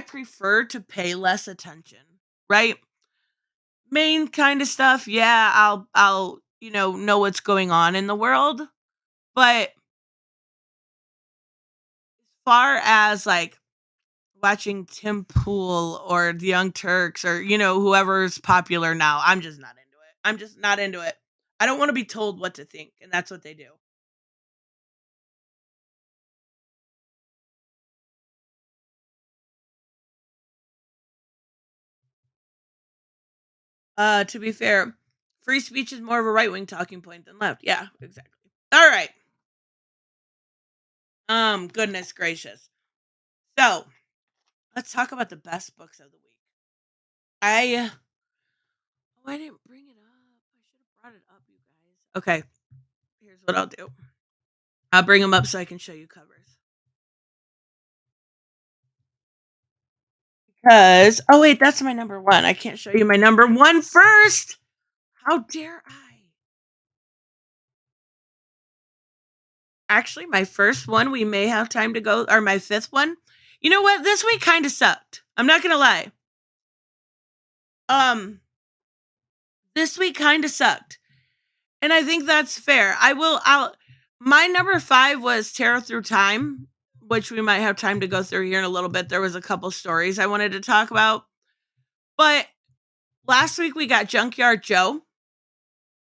prefer to pay less attention, right? Main kind of stuff, yeah, I'll know what's going on in the world. But as far as like watching Tim Pool or the Young Turks or whoever's popular now, I'm just not into it. I don't want to be told what to think, and that's what they do. To be fair, free speech is more of a right-wing talking point than left. Yeah, exactly. All right. Goodness gracious. So, let's talk about the best books of the week. I didn't bring it up. I should have brought it up, you guys. Okay. Here's what I'll do. I'll bring them up so I can show you covers. Because wait, that's my number one. I can't show you my number one first. How dare I? Actually, my first one, we may have time to go, or my fifth one. You know what? This week kind of sucked. I'm not gonna lie. This week kind of sucked. And I think that's fair. My number 5 was Terror Through Time, which we might have time to go through here in a little bit. There was a couple stories I wanted to talk about. But last week we got Junkyard Joe,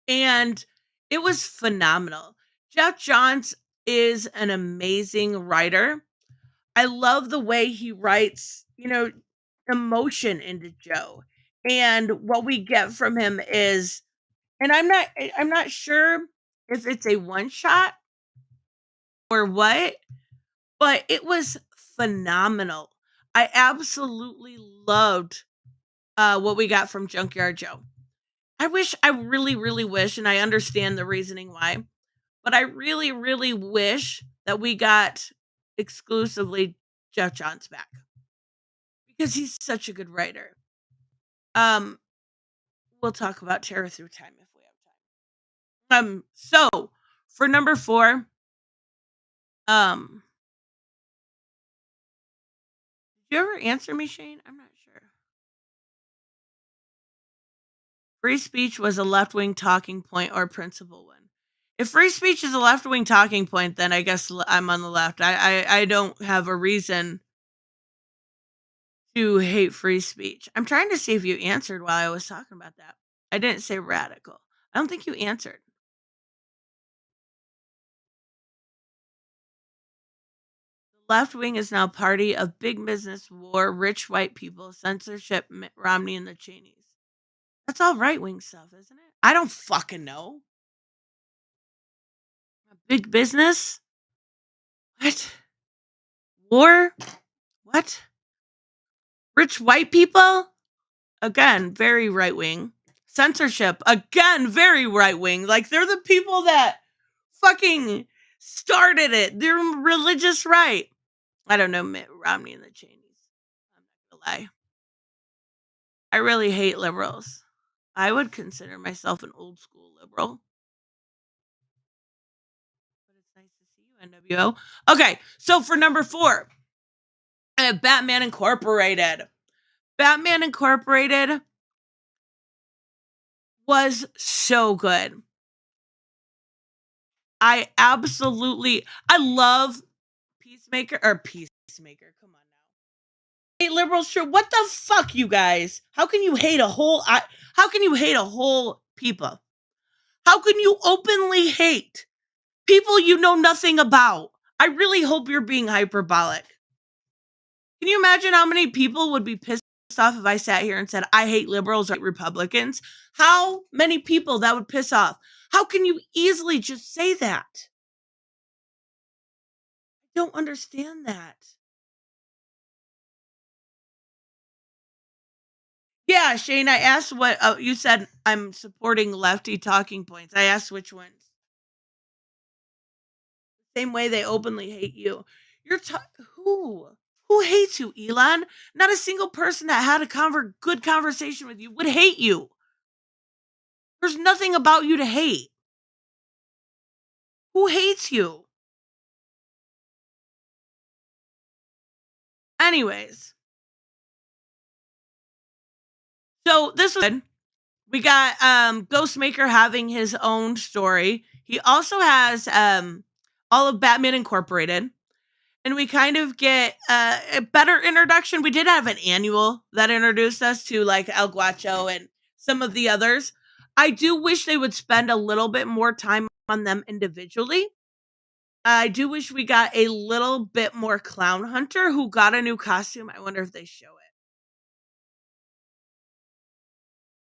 and it was phenomenal. Jeff Johns is an amazing writer. I love the way he writes, emotion into Joe. And what we get from him is, and I'm not sure if it's a one shot or what, but it was phenomenal. I absolutely loved what we got from Junkyard Joe. I really, really wish, and I understand the reasoning why, but I really, really wish that we got exclusively Jeff Johns back because he's such a good writer. We'll talk about Terror Through Time if we have time. So for number 4, did you ever answer me, Shane? I'm not sure. Free speech was a left-wing talking point or principle one. If free speech is a left-wing talking point, then I guess I'm on the left. I don't have a reason to hate free speech? I'm trying to see if you answered while I was talking about that. I didn't say radical. I don't think you answered. The left wing is now party of big business war, rich white people, censorship, Mitt Romney and the Cheneys. That's all right wing stuff, isn't it? I don't fucking know. Big business? What? War? What? Rich white people? Again, very right wing. Censorship? Again, very right wing. Like, they're the people that fucking started it. They're religious right. I don't know Mitt Romney and the Cheneys. I'm not gonna lie. I really hate liberals. I would consider myself an old school liberal. But it's nice to see you, NWO. Okay, so for number 4, I have Batman Incorporated. Batman Incorporated was so good. I love Peacemaker. Come on now. Hey, liberals, sure. What the fuck, you guys? How can you hate a whole people? How can you openly hate people you know nothing about? I really hope you're being hyperbolic. Can you imagine how many people would be pissed off if I sat here and said, I hate liberals or Republicans? How many people that would piss off? How can you easily just say that? I don't understand that. Yeah, Shane, I asked what you said. I'm supporting lefty talking points. I asked which ones. Same way they openly hate you. Who? Who hates you, Elon? Not a single person that had a good conversation with you would hate you. There's nothing about you to hate. Who hates you? Anyways. So this was good. We got Ghostmaker having his own story. He also has all of Batman Incorporated. And we kind of get a better introduction. We did have an annual that introduced us to like El Guacho and some of the others. I do wish they would spend a little bit more time on them individually. I do wish we got a little bit more Clown Hunter who got a new costume. I wonder if they show it.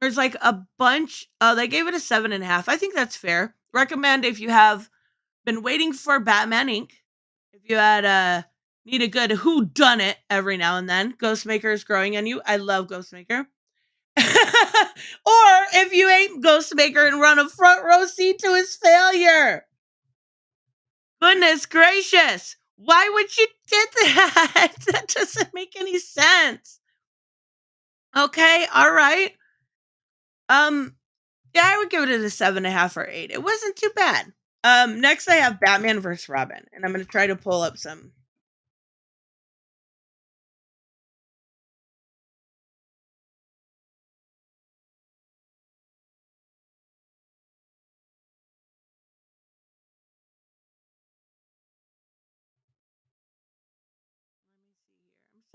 There's like a bunch. They gave it a 7.5. I think that's fair. Recommend if you have been waiting for Batman Inc. If you had need a good who done it every now and then, Ghostmaker is growing on you. I love Ghostmaker. Or if you hate Ghostmaker and run a front row seat to his failure. Goodness gracious. Why would you did that? That doesn't make any sense. Okay, all right. Yeah, I would give it a 7.5 or 8. It wasn't too bad. Next I have Batman vs. Robin, and I'm gonna try to pull up some.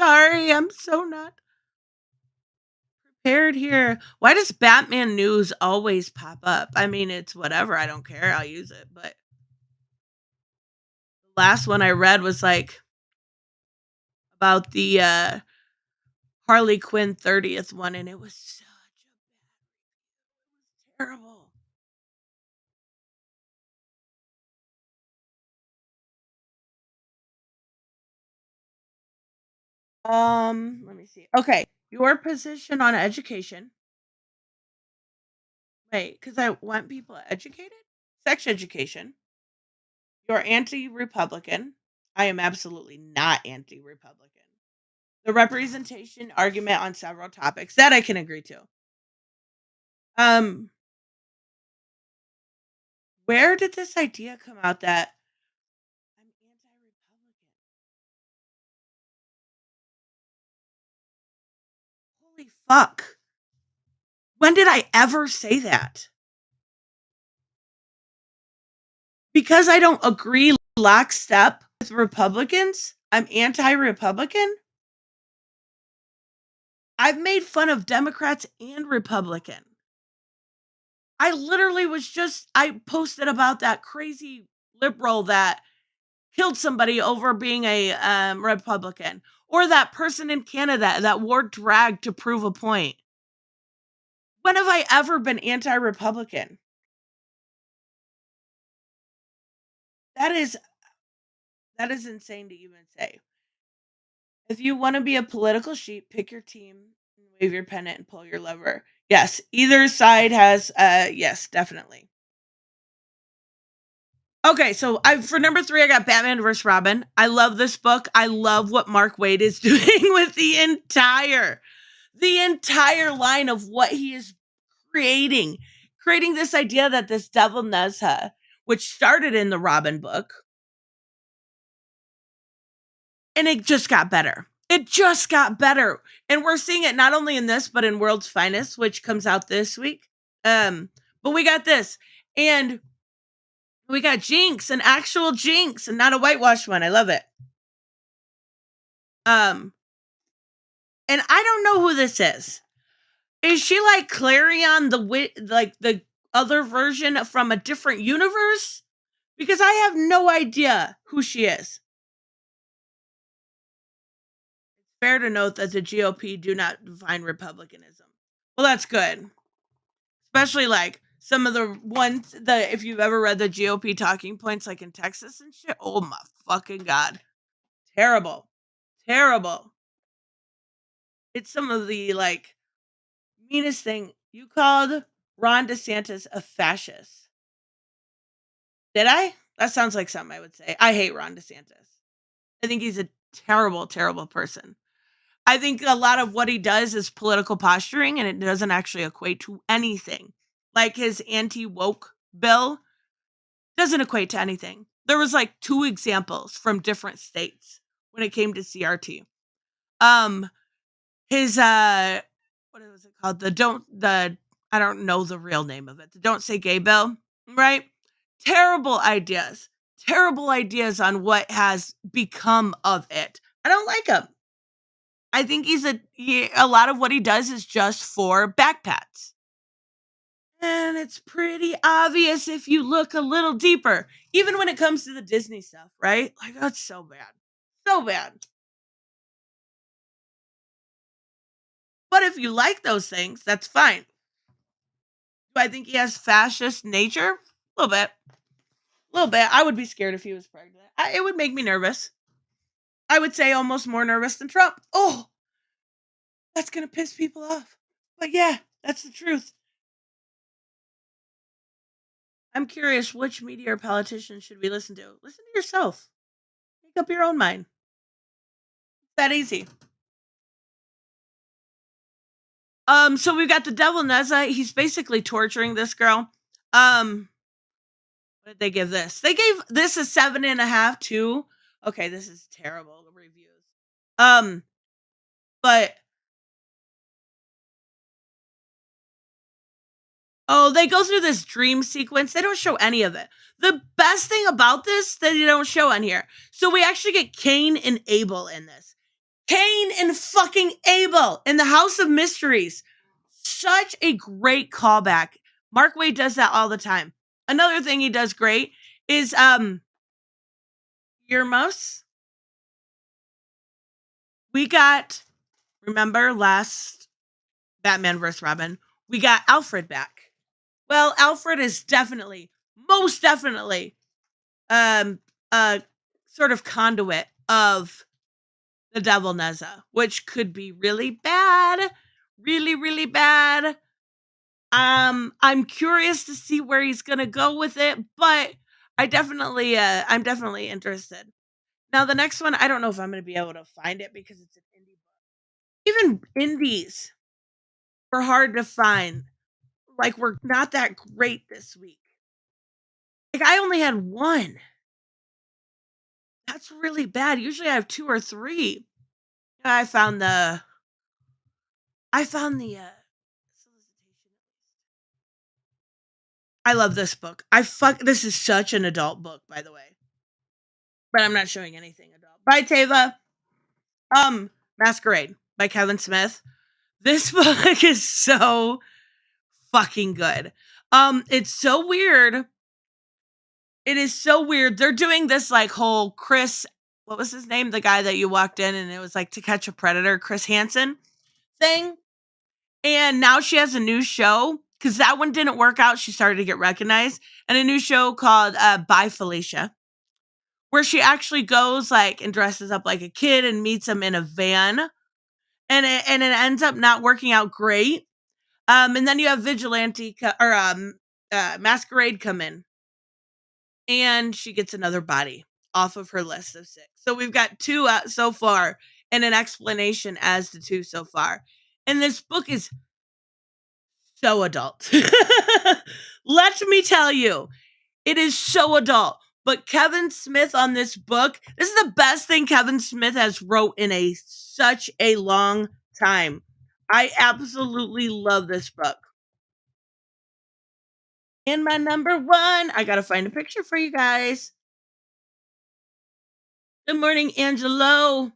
Sorry, I'm so not prepared here. Why does Batman news always pop up? I mean, it's whatever. I don't care. I'll use it. But the last one I read was like about the Harley Quinn 30th one, and it was such a terrible. Let me see. Okay, your position on education. Wait, because I want people educated? Sex education. You're anti-Republican. I am absolutely not anti-Republican. The representation argument on several topics that I can agree to. Um, where did this idea come out that I'm anti-Republican? Holy fuck. When did I ever say that? Because I don't agree lockstep with Republicans, I'm anti-Republican? I've made fun of Democrats and Republican. I literally I posted about that crazy liberal that killed somebody over being a Republican, or that person in Canada that wore drag to prove a point. When have I ever been anti-Republican? That is insane to even say. If you want to be a political sheep, pick your team and wave your pennant and pull your lever. Yes, either side has yes, definitely. Okay, so for number 3, I got Batman vs. Robin. I love this book. I love what Mark Waid is doing with the entire line of what he is creating this idea that this devil Nezha, which started in the Robin book, and it just got better. It just got better. And we're seeing it not only in this, but in World's Finest, which comes out this week. But we got this. And we got Jinx, an actual Jinx, and not a whitewashed one. I love it. And I don't know who this is. Is she like Clarion, the other version from a different universe? Because I have no idea who she is. It's fair to note that the GOP do not define Republicanism. Well, that's good. Especially like some of the ones that, if you've ever read the GOP talking points, like in Texas and shit, oh my fucking God. Terrible. Terrible. It's some of the like meanest thing. You called Ron DeSantis a fascist. Did I? That sounds like something I would say. I hate Ron DeSantis. I think he's a terrible, terrible person. I think a lot of what he does is political posturing, and it doesn't actually equate to anything. Like his anti-woke bill doesn't equate to anything. There was like 2 examples from different states when it came to CRT. His what was it called? I don't know the real name of it. The Don't Say Gay bill, right? Terrible ideas on what has become of it. I don't like him. I think a lot of what he does is just for backpats. And it's pretty obvious if you look a little deeper, even when it comes to the Disney stuff, right? Like, that's so bad. So bad. But if you like those things, that's fine. Do I think he has fascist nature? A little bit. A little bit. I would be scared if he was pregnant. It would make me nervous. I would say almost more nervous than Trump. Oh, that's going to piss people off. But yeah, that's the truth. I'm curious, which media or politician should we listen to? Listen to yourself. Make up your own mind. It's that easy. So we've got the devil Nezha. He's basically torturing this girl. What did they give this? They gave this a 7.5 too. Okay, this is terrible reviews. But they go through this dream sequence. They don't show any of it. The best thing about this that they don't show on here. So we actually get Cain and Abel in this. Cain and fucking Abel in the House of Mysteries. Such a great callback. Mark Waid does that all the time. Another thing he does great is earmuffs. We got, remember last Batman vs. Robin, we got Alfred back. Well, Alfred is most definitely, a sort of conduit of the devil Nezha, which could be really bad. Really, really bad. I'm curious to see where he's gonna go with it, but I'm definitely interested. Now, the next one, I don't know if I'm gonna be able to find it because it's an indie book. Even indies were hard to find. Like, we're not that great this week. Like, I only had 1. That's really bad. Usually I have 2 or 3. I found the solicitation. I love this book. This is such an adult book, by the way. But I'm not showing anything adult. Bye, Tava. Masquerade by Kevin Smith. This book is so fucking good. It's so weird. It is so weird. They're doing this like whole Chris, what was his name? The guy that you walked in and it was like To Catch a Predator, Chris Hansen thing. And now she has a new show because that one didn't work out. She started to get recognized, and a new show called By Felicia, where she actually goes like and dresses up like a kid and meets him in a van, and it ends up not working out great. And then you have Vigilante Masquerade come in, and she gets another body off of her list of 6. So we've got 2 so far, and an explanation as to 2 so far. And this book is so adult. Let me tell you, it is so adult. But Kevin Smith on this book, this is the best thing Kevin Smith has wrote in such a long time. I absolutely love this book. And my number 1, I gotta find a picture for you guys. Good morning, Angelo.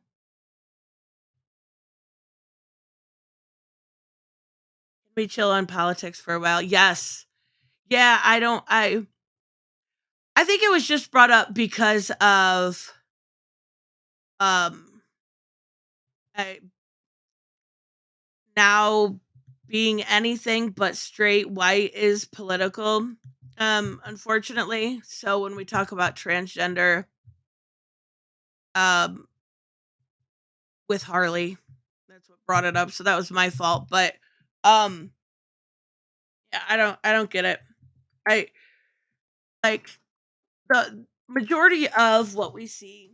We chill on politics for a while. Yes. Yeah, I think it was just brought up because of I now being anything but straight white is political, unfortunately. So when we talk about transgender with Harley, that's what brought it up. So that was my fault. But yeah, I don't get it. I like the majority of what we see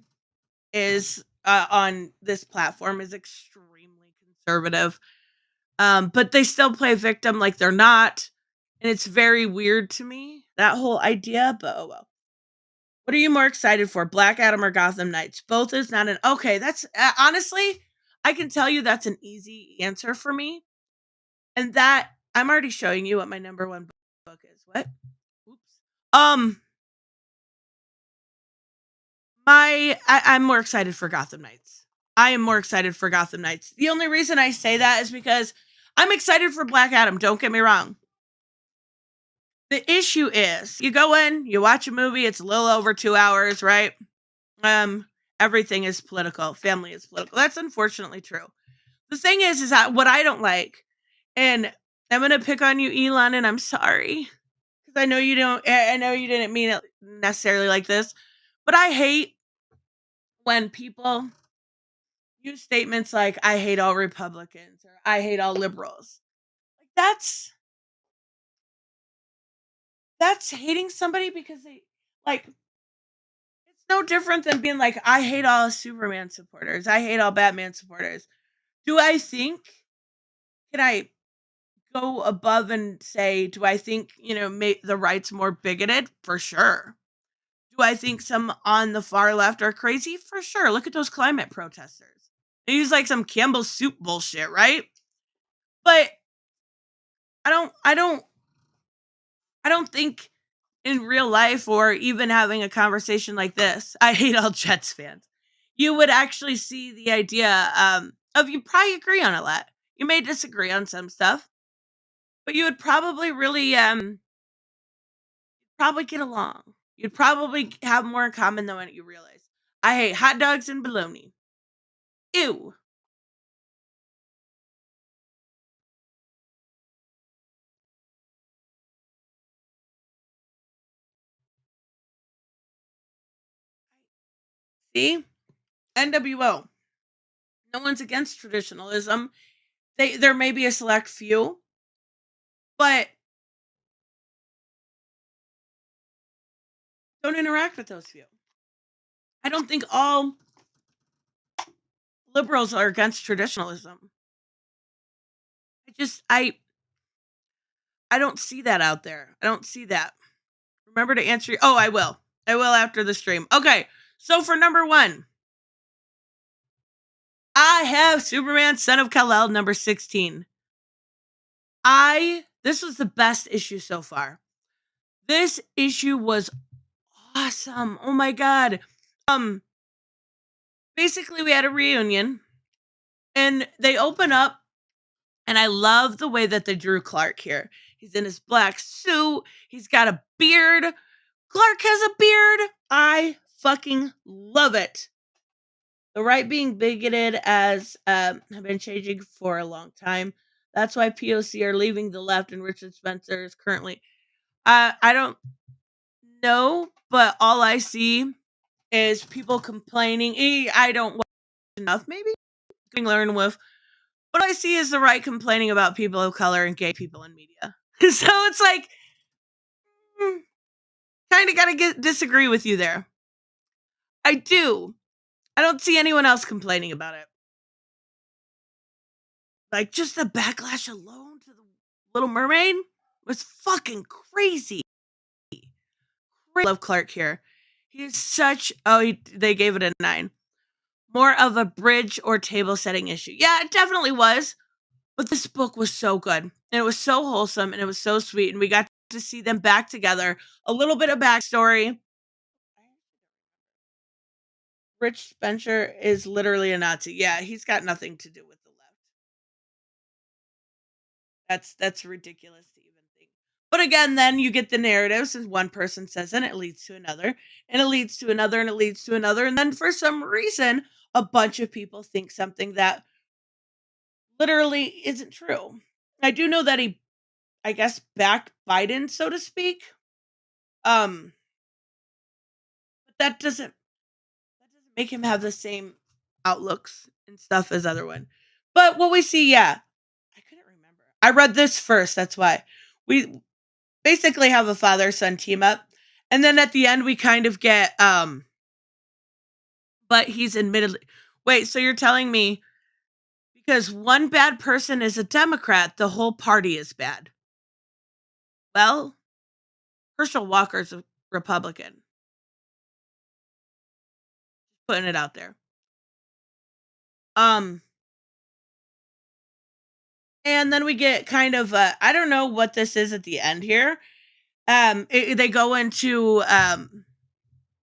is on this platform is extremely conservative. But they still play victim like they're not. And it's very weird to me, that whole idea, but oh well. What are you more excited for, Black Adam or Gotham Knights? Both is not an okay. That's honestly, I can tell you that's an easy answer for me. And that I'm already showing you what my number 1 book is. What? Oops. I'm more excited for Gotham Knights. I am more excited for Gotham Knights. The only reason I say that is because I'm excited for Black Adam. Don't get me wrong. The issue is you go in, you watch a movie, it's a little over 2 hours, right? Everything is political. Family is political. That's unfortunately true. The thing is that what I don't like, and I'm gonna pick on you, Elon, and I'm sorry. Because I know you didn't mean it necessarily like this, but I hate when people use statements like I hate all Republicans or I hate all liberals. Like that's hating somebody because they like it's no different than being like I hate all Superman supporters. I hate all Batman supporters. Do I think can I go above and say do I think, make the right's more bigoted? For sure. Do I think some on the far left are crazy? For sure. Look at those climate protesters. They use like some Campbell's soup bullshit, right? But I don't think in real life or even having a conversation like this, I hate all Jets fans. You would actually see the idea of you probably agree on a lot. You may disagree on some stuff, but you would probably really probably get along. You'd probably have more in common than what you realize. I hate hot dogs and bologna. Ew. See? NWO. No one's against traditionalism. There may be a select few, but don't interact with those few. I don't think all liberals are against traditionalism. I don't see that out there. I don't see that. Remember to answer oh, I will. I will after the stream. Okay. So for number 1, I have Superman Son of Kalel number 16. This was the best issue so far. This issue was awesome. Oh my god. Basically we had a reunion and they open up And I love the way that they drew Clark here. He's in his black suit. He's got a beard. Clark has a beard. I fucking love it. The right being bigoted as have been changing for a long time. That's why POC are leaving the left, and Richard Spencer is currently. I don't know, but all I see is people complaining. I don't watch enough, maybe. Learn with. What I see is the right complaining about people of color and gay people in media. So it's like, kind of gotta disagree with you there. I do. I don't see anyone else complaining about it. Like, just the backlash alone to the Little Mermaid was fucking crazy. I love Clark here. He is such. They gave it a 9. More of a bridge or table setting issue. Yeah, it definitely was. But this book was so good. And it was so wholesome. And it was so sweet. And we got to see them back together. A little bit of backstory. Rich Spencer is literally a Nazi. Yeah, he's got nothing to do with the left. That's ridiculous to even think. But again, then you get the narratives, as one person says, and it leads to another, and it leads to another, and it leads to another. And then for some reason, a bunch of people think something that literally isn't true. I do know that he, I guess, backed Biden, so to speak. But that doesn't make him have the same outlooks and stuff as other one. But what we see, yeah, I couldn't remember. I read this first. That's why we basically have a father-son team up, and then at the end we kind of get but he's admittedly. Wait, so you're telling me because one bad person is a Democrat, the whole party is bad? Well, Herschel Walker's a Republican. Putting it out there. And then we get kind of I don't know what this is at the end here. They go into I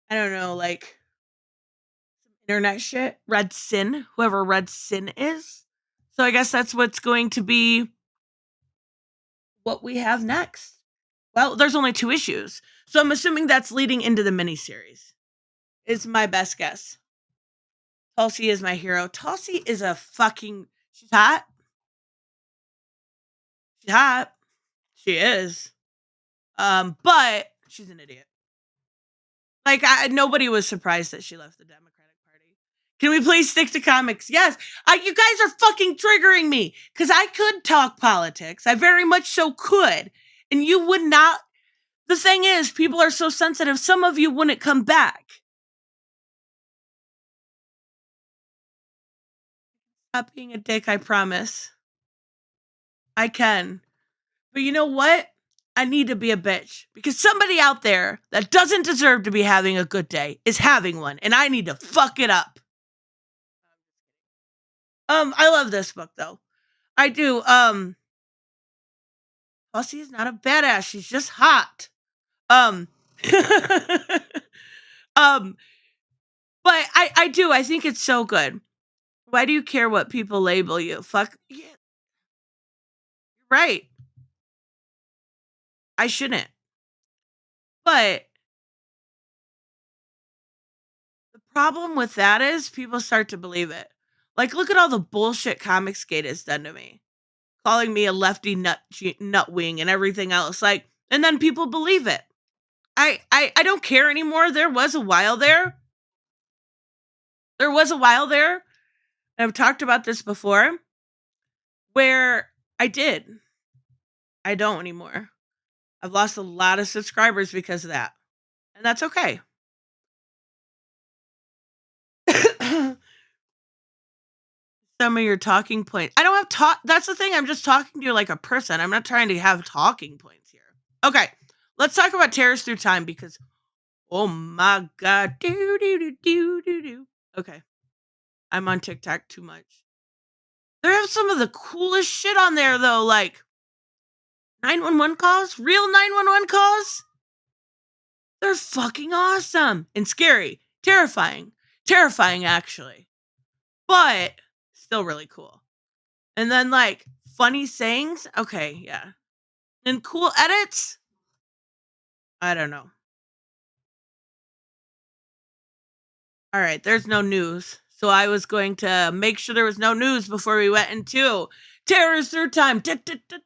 don't know, like internet shit. Red Sin, whoever Red Sin is. So I guess that's what's going to be what we have next. Well, there's only 2 issues, so I'm assuming that's leading into the miniseries. Is my best guess. Tulsi is my hero. Tulsi is a fucking. She's hot. She's hot. She is. But she's an idiot. Like, nobody was surprised that she left the Democratic Party. Can we please stick to comics? Yes. You guys are fucking triggering me. Because I could talk politics. I very much so could. And you would not. The thing is, people are so sensitive. Some of you wouldn't come back. Stop being a dick, I promise. I can. But you know what? I need to be a bitch. Because somebody out there that doesn't deserve to be having a good day is having one. And I need to fuck it up. I love this book, though. I do. Pussy is not a badass. She's just hot. But I do. I think it's so good. Why do you care what people label you? Fuck. Yeah. You're right. I shouldn't. But the problem with that is people start to believe it. Like, look at all the bullshit Comicsgate has done to me. Calling me a lefty nutwing and everything else. Like, and then people believe it. I don't care anymore. There was a while there. And I've talked about this before, where I did. I don't anymore. I've lost a lot of subscribers because of that. And that's okay. Some of your talking points. I don't have that's the thing. I'm just talking to you like a person. I'm not trying to have talking points here. Okay. Let's talk about Terrors Through Time because oh my god. Okay. I'm on TikTok too much. They have some of the coolest shit on there though, like 911 calls, real 911 calls. They're fucking awesome and scary, terrifying actually, but still really cool. And then like funny sayings. Okay, yeah. And cool edits. I don't know. All right, there's no news. So I was going to make sure there was no news before we went into Terrors Through Time. Da, da, da, da.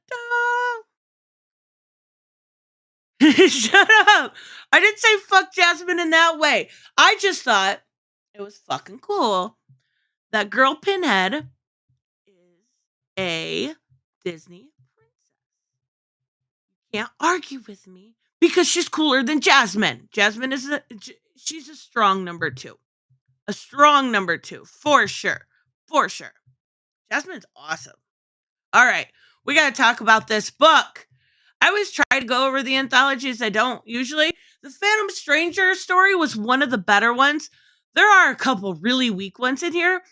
Shut up. I didn't say fuck Jasmine in that way. I just thought it was fucking cool that girl Pinhead is a Disney princess. You can't argue with me because she's cooler than Jasmine. Jasmine is she's a strong number 2. A strong number 2, for sure. For sure. Jasmine's awesome. All right, we got to talk about this book. I always try to go over the anthologies. I don't usually. The Phantom Stranger story was one of the better ones. There are a couple really weak ones in here.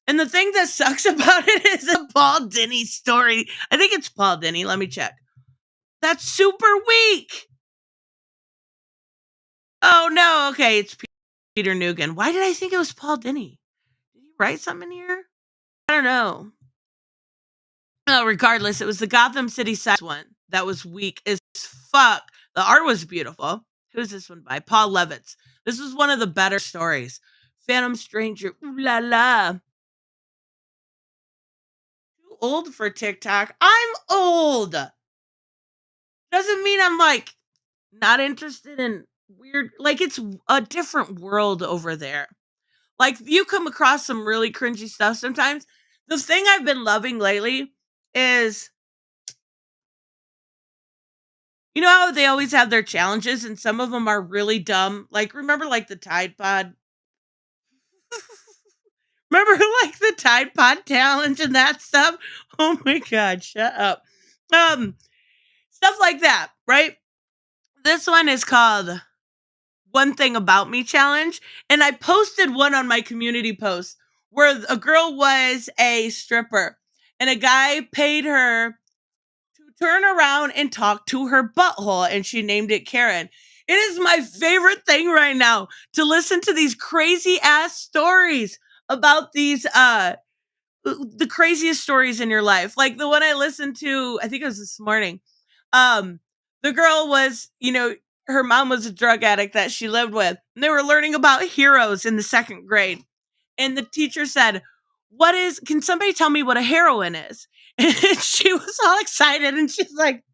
And the thing that sucks about it is a Paul Dini story. I think it's Paul Dini. Let me check. That's super weak. Oh, no. Okay, it's Peter Nugent. Why did I think it was Paul Dini? Did he write something in here? I don't know. No, regardless, it was the Gotham City Sirens one that was weak as fuck. The art was beautiful. Who's this one by? Paul Levitz. This was one of the better stories. Phantom Stranger. Ooh la la. Too old for TikTok. I'm old. Doesn't mean I'm like not interested in weird. Like it's a different world over there. Like you come across some really cringy stuff sometimes. The thing I've been loving lately is, you know how they always have their challenges and some of them are really dumb? Like, remember like the Tide Pod? Remember like the Tide Pod challenge and that stuff? Oh my God, shut up. Stuff like that, right? This one is called One Thing About Me Challenge. And I posted one on my community post where a girl was a stripper and a guy paid her to turn around and talk to her butthole, and she named it Karen. It is my favorite thing right now to listen to these crazy ass stories about these the craziest stories in your life. Like the one I listened to, I think it was this morning. The girl was, her mom was a drug addict that she lived with, and they were learning about heroes in the 2nd grade. And the teacher said, can somebody tell me what a heroine is? And she was all excited and she's like,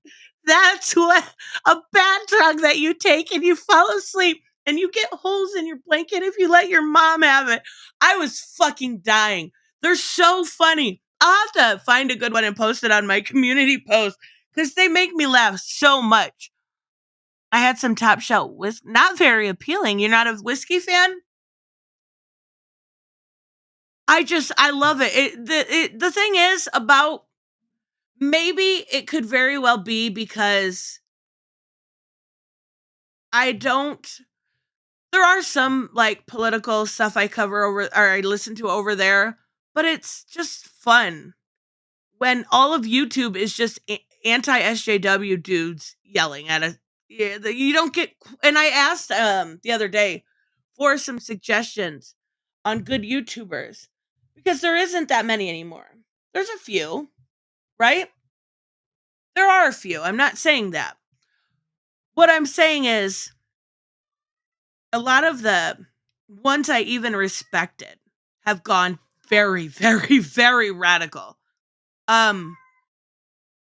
that's what a bad drug that you take and you fall asleep and you get holes in your blanket if you let your mom have it. I was fucking dying. They're so funny. I'll have to find a good one and post it on my community post because they make me laugh so much. I had some top shelf whiskey, not very appealing. You're not a whiskey fan? I love it. The thing is about, maybe it could very well be because there are some like political stuff I cover over or I listen to over there, but it's just fun when all of YouTube is just anti-SJW dudes yelling at us. Yeah, you don't get. And I asked the other day for some suggestions on good YouTubers because there isn't that many anymore. There's a few, right? There are a few. I'm not saying that. What I'm saying is a lot of the ones I even respected have gone very, very, very radical. And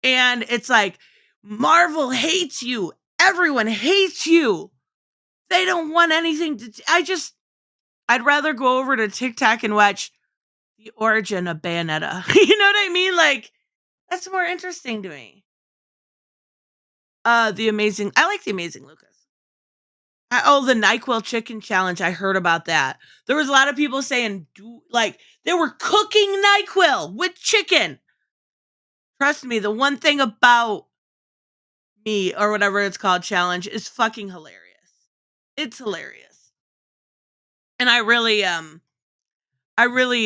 it's like, Marvel hates you. Everyone hates you. They don't want anything to. I'd rather go over to TikTok and watch the origin of Bayonetta. You know what I mean? Like, that's more interesting to me. I like the Amazing Lucas. The NyQuil chicken challenge. I heard about that. There was a lot of people saying, they were cooking NyQuil with chicken. Trust me, the One Thing About Me, or whatever it's called, challenge is fucking hilarious. It's hilarious. And I really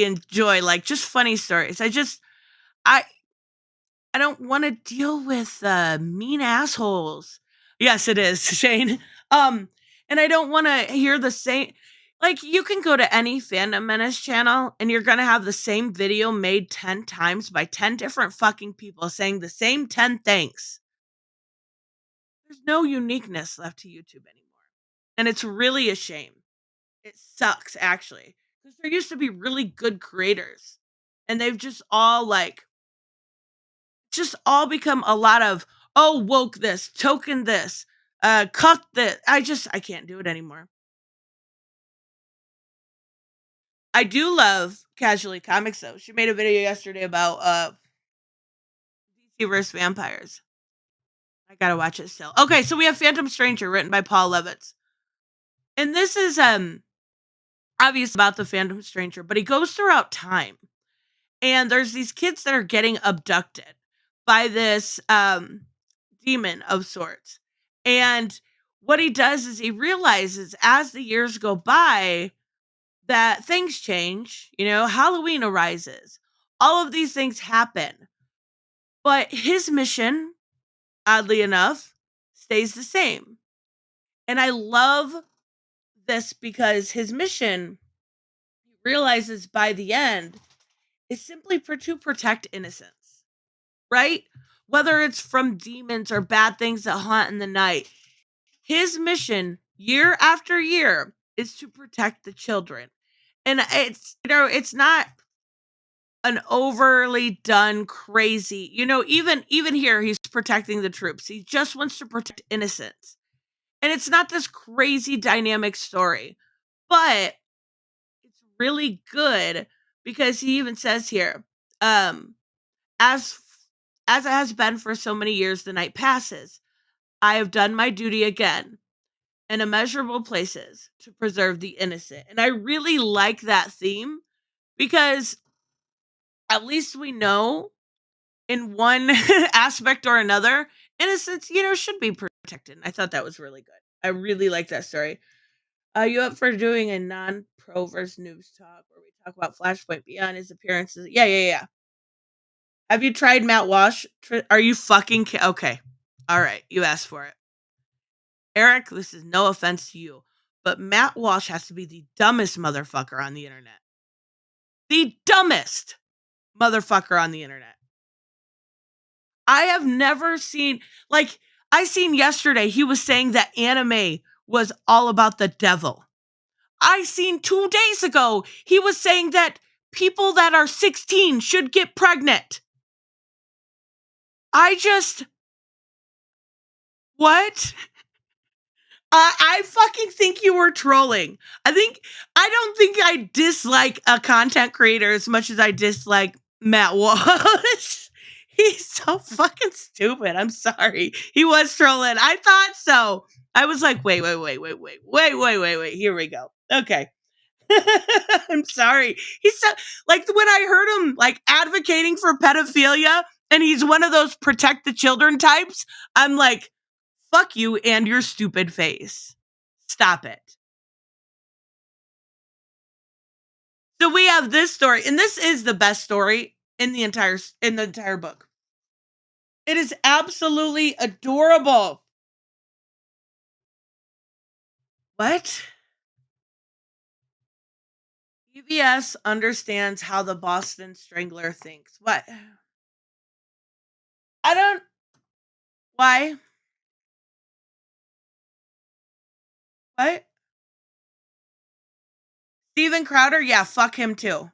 enjoy, like, just funny stories. I don't want to deal with mean assholes. Yes, it is, Shane. And I don't want to hear the same. Like, you can go to any Fandom Menace channel and you're gonna have the same video made 10 times by 10 different fucking people saying the same 10 things. There's no uniqueness left to YouTube anymore. And it's really a shame. It sucks, actually. Because there used to be really good creators. And they've just all, become a lot of, oh, woke this, token this, cut this. I can't do it anymore. I do love Casually Comics, though. She made a video yesterday about DC vs. Vampires. I gotta watch it still. Okay, so we have Phantom Stranger, written by Paul Levitz. And this is obviously about the Phantom Stranger, but he goes throughout time. And there's these kids that are getting abducted by this demon of sorts. And what he does is he realizes as the years go by that things change, Halloween arises. All of these things happen. But his mission, oddly enough, stays the same. And I love this because his mission, he realizes by the end, is simply to protect innocence, right? Whether it's from demons or bad things that haunt in the night. His mission, year after year, is to protect the children. And it's not an overly done crazy, even here, he's protecting the troops. He just wants to protect innocence. And it's not this crazy dynamic story, but it's really good because he even says here, as it has been for so many years, the night passes. I have done my duty again in immeasurable places to preserve the innocent. And I really like that theme because at least we know in one aspect or another, innocence, should be protected. And I thought that was really good. I really like that story. Are you up for doing a non-pro versus news talk where we talk about Flashpoint beyond his appearances? Yeah. Have you tried Matt Walsh? Are you fucking okay? All right, you asked for it. Eric, this is no offense to you, but Matt Walsh has to be the dumbest motherfucker on the internet. The dumbest motherfucker on the internet. I have never seen, I seen yesterday he was saying that anime was all about the devil. I seen 2 days ago he was saying that people that are 16 should get pregnant. What? I fucking think you were trolling. I don't think I dislike a content creator as much as I dislike Matt Walsh. He's so fucking stupid. I'm sorry. He was trolling. I thought so. I was like, wait. Here we go. Okay. I'm sorry. He's so, when I heard him advocating for pedophilia and he's one of those protect the children types, I'm like, fuck you and your stupid face. Stop it. So we have this story, and this is the best story in the entire book. It is absolutely adorable. What? EVS understands how the Boston Strangler thinks. What? Why? What? Steven Crowder? Yeah, fuck him too.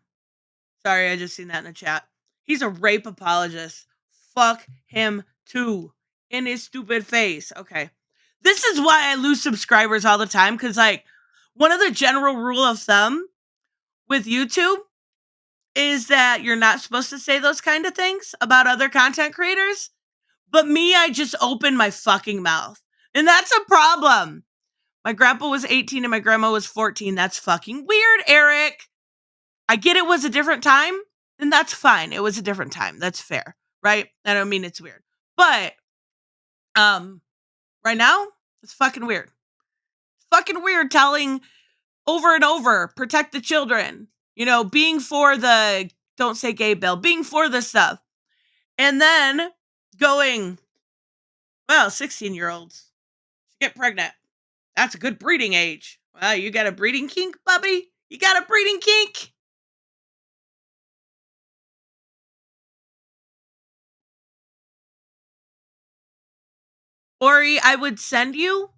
Sorry, I just seen that in the chat. He's a rape apologist. Fuck him too. In his stupid face. Okay. This is why I lose subscribers all the time, because one of the general rule of thumb with YouTube is that you're not supposed to say those kind of things about other content creators. But me, I just open my fucking mouth. And that's a problem. My grandpa was 18 and my grandma was 14. That's fucking weird, Eric. I get it was a different time, and that's fine. It was a different time. That's fair, right? I don't mean it's weird. But right now, it's fucking weird. It's fucking weird telling over and over, protect the children. Being for the don't say gay bill, being for this stuff. And then going, well, 16-year-olds get pregnant. That's a good breeding age. Wow, you got a breeding kink, Bubby? You got a breeding kink? Ori, I would send you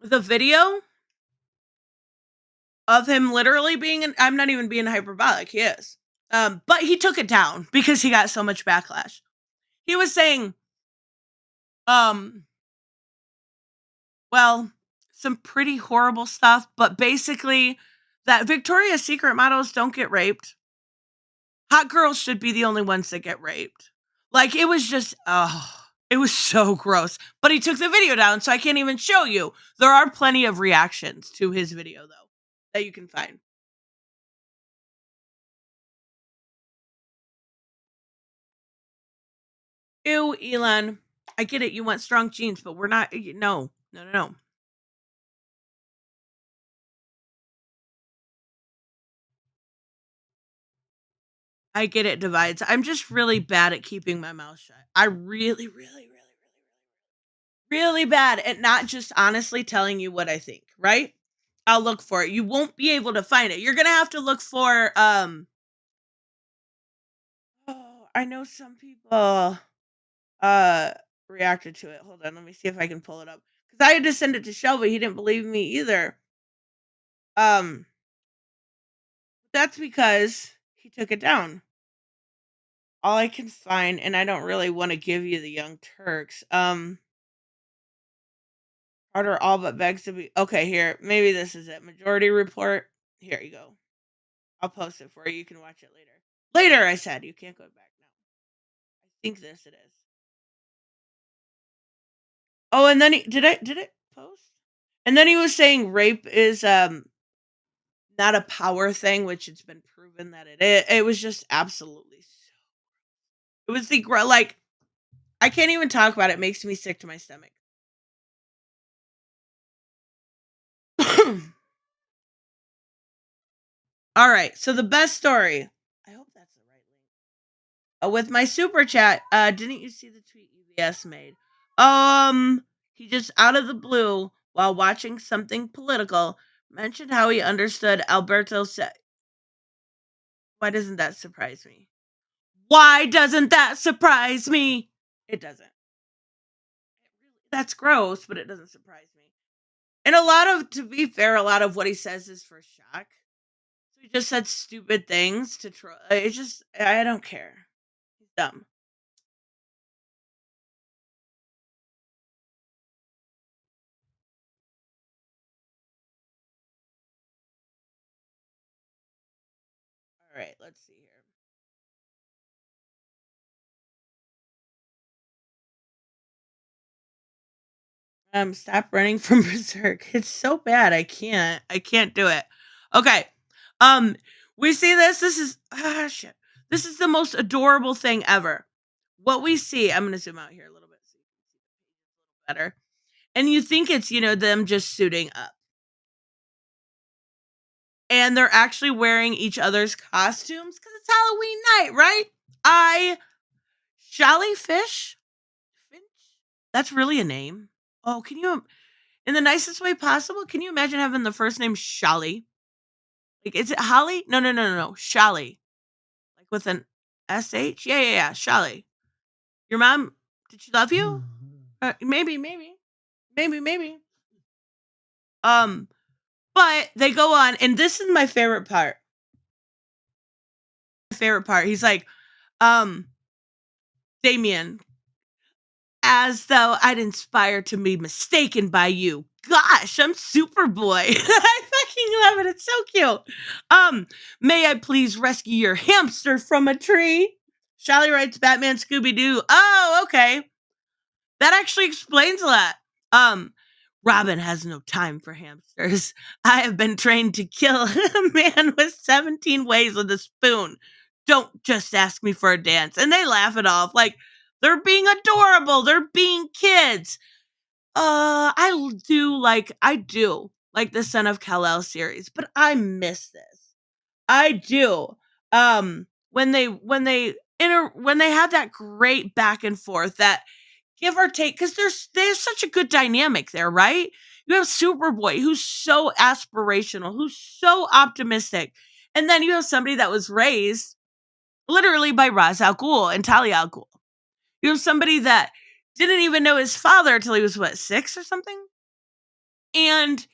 the video of him literally being I'm not even being hyperbolic, he is. But he took it down because he got so much backlash. He was saying, well, some pretty horrible stuff, but basically that Victoria's Secret models don't get raped. Hot girls should be the only ones that get raped. Like, it was just, it was so gross. But he took the video down, so I can't even show you. There are plenty of reactions to his video, though, that you can find. Ew, Elon. I get it. You want strong genes, but we're not. No. I get it, divides. I'm just really bad at keeping my mouth shut. I really bad at not just honestly telling you what I think, right? I'll look for it. You won't be able to find it. You're gonna have to look for oh, I know some people reacted to it. Hold on, let me see if I can pull it up. Because I had to send it to Shelby. He didn't believe me either. That's because he took it down. All I can find, and I don't really want to give you the Young Turks. Carter all but begs to be okay. Here, maybe this is it. Majority report. Here you go. I'll post it for you. You can watch it later. Later, I said. You can't go back now. I think this it is. Oh, and then did it post? And then he was saying rape is not a power thing, which it's been proven that it is. It was just absolutely so. It was the like I can't even talk about it. It makes me sick to my stomach. All right, so the best story. I hope that's the right link. With my super chat, didn't you see the tweet UBS made? He just out of the blue while watching something political mentioned how he understood Alberto said. Why doesn't that surprise me? Why doesn't that surprise me? It doesn't. That's gross, but it doesn't surprise me. And to be fair, a lot of what he says is for shock. So he just said stupid things to troll. It's just, I don't care. He's dumb. All right, let's see here. Stop running from Berserk. It's so bad. I can't do it. Okay. We see this. This is shit. This is the most adorable thing ever. What we see, I'm gonna zoom out here a little bit so you can see the page a little better. And you think it's, them just suiting up. And they're actually wearing each other's costumes because it's Halloween night, right? Shally Finch? That's really a name. Oh, can you, in the nicest way possible, can you imagine having the first name Shally? Like, is it Holly? No. Shally. Like with an SH? Yeah. Shally. Your mom, did she love you? Maybe. But they go on, and this is my favorite part. He's like, Damian, as though I'd inspire to be mistaken by you. Gosh, I'm Superboy. I fucking love it. It's so cute. May I please rescue your hamster from a tree? Shally writes Batman Scooby-Doo. Oh, okay. That actually explains a lot. Robin has no time for hamsters. I have been trained to kill a man with 17 ways with a spoon. Don't just ask me for a dance. And they laugh it off. Like, they're being adorable. They're being kids. I do like the Son of Kalel series, but I miss this. I do. When they have that great back and forth, that give or take, because there's such a good dynamic there, right? You have Superboy, who's so aspirational, who's so optimistic. And then you have somebody that was raised literally by Ra's al Ghul and Talia al Ghul. You have somebody that didn't even know his father until he was, 6 or something? And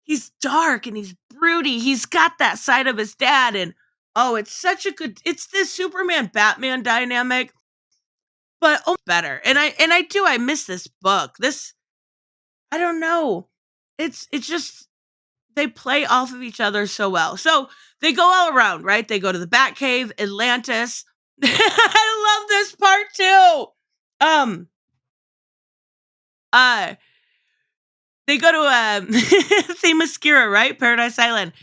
he's dark and he's broody. He's got that side of his dad. And it's such a good, it's this Superman Batman dynamic, but better. And I miss this book. I don't know. It's just, they play off of each other so well. So they go all around, right? They go to the Batcave, Atlantis. I love this part too. They go to Themyscira, right? Paradise Island.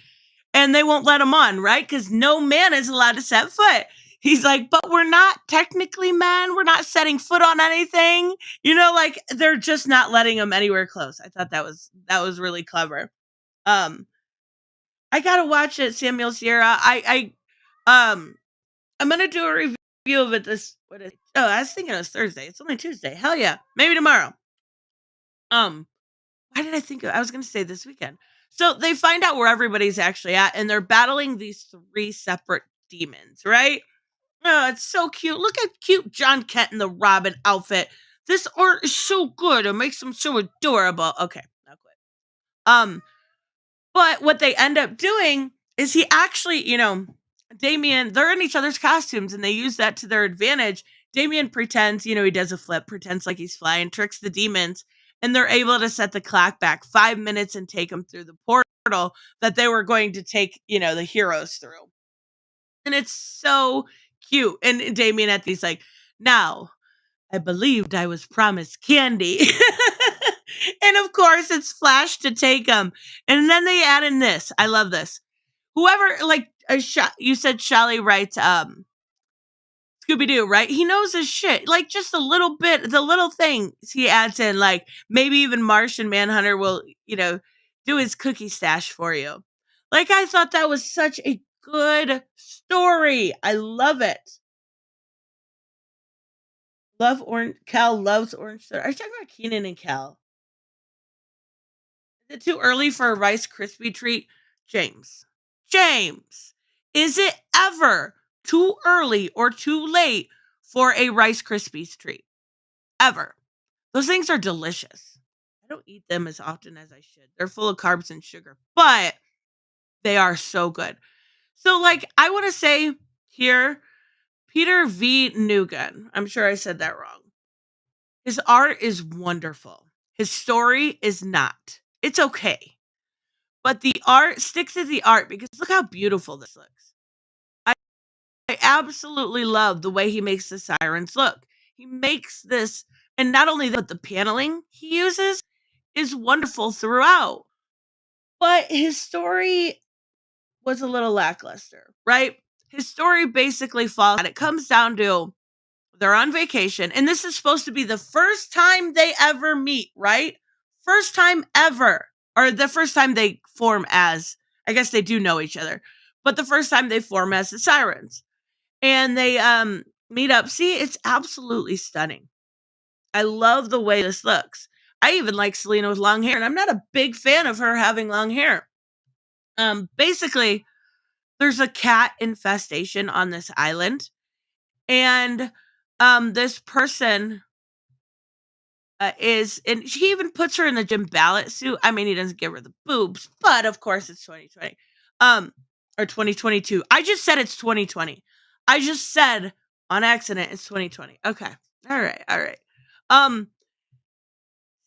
And they won't let him on, right? Because no man is allowed to set foot. He's like, but we're not technically men. We're not setting foot on anything. Like they're just not letting him anywhere close. I thought that was really clever. I gotta watch it, Samuel Sierra. I'm gonna do a review of it I was thinking it was Thursday. It's only Tuesday. Hell yeah. Maybe tomorrow. Why did I think I was gonna say this weekend? So they find out where everybody's actually at, and they're battling these 3 separate demons, right? Oh, it's so cute. Look how cute John Kent in the Robin outfit. This art is so good. It makes them so adorable. Okay, I'll quit. But what they end up doing is he actually, Damian, they're in each other's costumes and they use that to their advantage. Damian pretends, he does a flip, pretends like he's flying, tricks the demons, and they're able to set the clock back 5 minutes and take them through the portal that they were going to take, the heroes through. And it's so cute. And Damian at these like, now, I believed I was promised candy. And of course, it's Flash to take them. And then they add in this. I love this. Whoever, like, you said Shally writes Scooby-Doo, right? He knows his shit. Like, just a little bit, the little things he adds in, like, maybe even Martian Manhunter will, do his cookie stash for you. Like, I thought that was such a good story. I love it. Cal loves orange soda. Are you talking about Kenan and Cal? Is it too early for a Rice Krispie treat? James, is it ever too early or too late for a Rice Krispies treat? Ever. Those things are delicious. I don't eat them as often as I should. They're full of carbs and sugar, but they are so good. So, like, I want to say here, Peter V. Nugent. I'm sure I said that wrong. His art is wonderful. His story is not. It's okay. But the art, stick to the art because look how beautiful this looks. I absolutely love the way he makes the sirens look. He makes this, and not only that, but the paneling he uses is wonderful throughout. But his story was a little lackluster, right? His story basically falls. It comes down to they're on vacation, and this is supposed to be the first time they ever meet, right? First time ever. Or the first time they form as, I guess they do know each other, but the first time they form as the Sirens. And they meet up. See, it's absolutely stunning. I love the way this looks. I even like Selena with long hair, and I'm not a big fan of her having long hair. Basically, there's a cat infestation on this island, and this person and he even puts her in the Jim Ballot suit. I mean, he doesn't give her the boobs, but of course it's 2020, or 2022. I just said it's 2020. I just said on accident it's 2020. Okay, all right.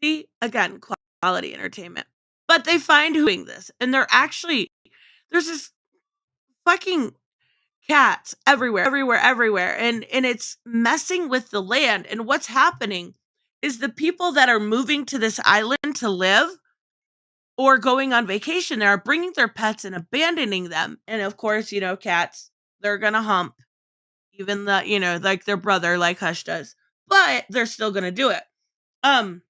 See, again, quality entertainment. But they find who's doing this, and there's this fucking cats everywhere, and it's messing with the land. And what's happening is the people that are moving to this island to live or going on vacation there are bringing their pets and abandoning them. And of course, cats, they're gonna hump even like their brother, like Hush does, but they're still gonna do it. And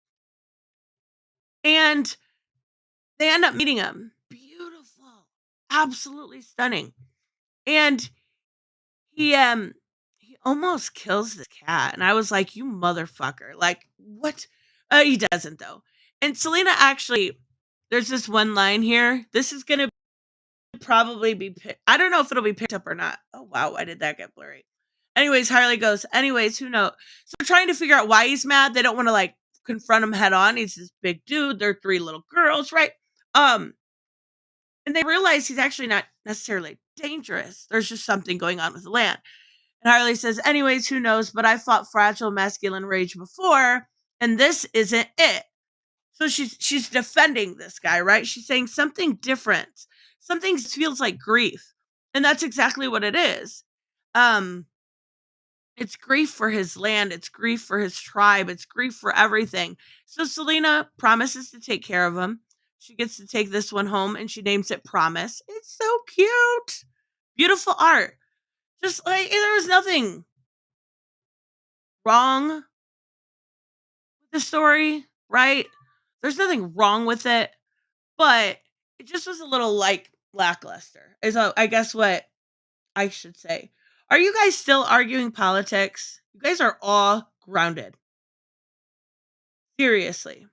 they end up meeting him. Beautiful, absolutely stunning. And he almost kills this cat, and I was like, you motherfucker. Like, what? He doesn't, though. And Selena actually there's this one line here. This is going to probably be, I don't know if it'll be picked up or not. Oh, wow. Why did that get blurry? Anyways, Harley goes, anyways, who knows? So we're trying to figure out why he's mad. They don't want to like confront him head on. He's this big dude. They're 3 little girls, right? And they realize he's actually not necessarily dangerous. There's just something going on with the land. And Harley says, anyways, who knows? But I fought fragile masculine rage before, and this isn't it. So she's defending this guy, right? She's saying something different. Something feels like grief. And that's exactly what it is. It's grief for his land. It's grief for his tribe. It's grief for everything. So Selena promises to take care of him. She gets to take this one home and she names it Promise. It's so cute. Beautiful art. Just like there was nothing wrong with the story, right? There's nothing wrong with it, but it just was a little like lackluster. Is I guess what I should say. Are you guys still arguing politics? You guys are all grounded. Seriously.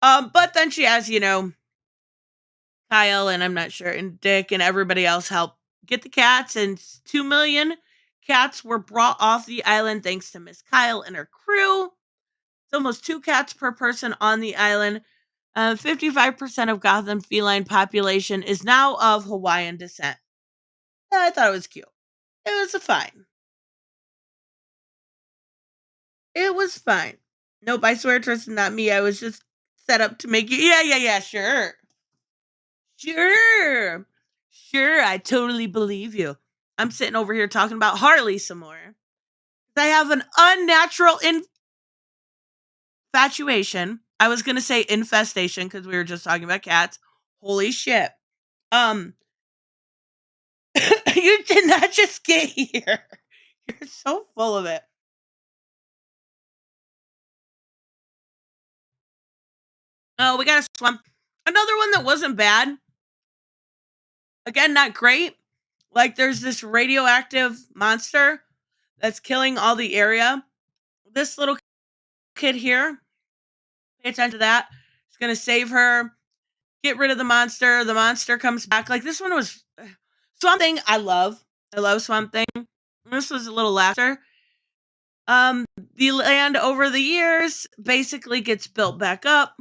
But then she has, Kyle and I'm not sure, and Dick and everybody else help get the cats, and 2 million cats were brought off the island thanks to Miss Kyle and her crew. It's almost 2 cats per person on the island. 55% of Gotham feline population is now of Hawaiian descent. I thought it was cute. It was fine. It was fine. Nope, I swear, Tristan, not me. I was just set up to make you. Yeah, sure. Sure, I totally believe you. I'm sitting over here talking about Harley some more. I have an unnatural infatuation. I was going to say infestation because we were just talking about cats. Holy shit. You did not just get here. You're so full of it. Oh, we got a swamp. Another one that wasn't bad. Again, not great. Like there's this radioactive monster that's killing all the area. This little kid here, pay attention to that. He's going to save her, get rid of the monster. The monster comes back. Like this one was Swamp Thing. I love Swamp Thing. This was a little laughter. The land over the years basically gets built back up.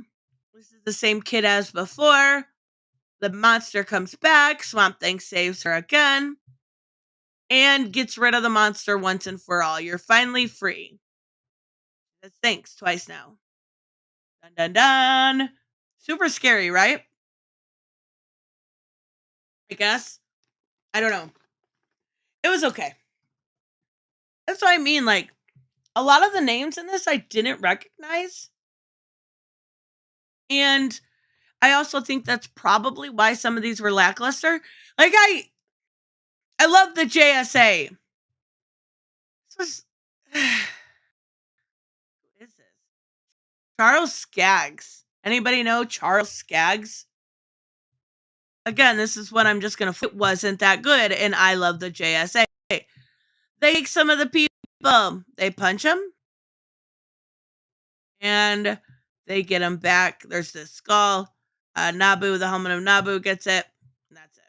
This is the same kid as before. The monster comes back. Swamp Thing saves her again and gets rid of the monster once and for all. You're finally free. Thanks twice now. Dun dun dun. Super scary, right? I guess. I don't know. It was okay. That's what I mean. Like, a lot of the names in this I didn't recognize. And I also think that's probably why some of these were lackluster. Like, I love the JSA. This was... Who is this? Charles Skaggs. Anybody know Charles Skaggs? Again, this is what I'm just going to... It wasn't that good, and I love the JSA. They take some of the people. They punch them. And they get them back. There's this skull. Nabu, the helmet of Nabu, gets it. And that's it.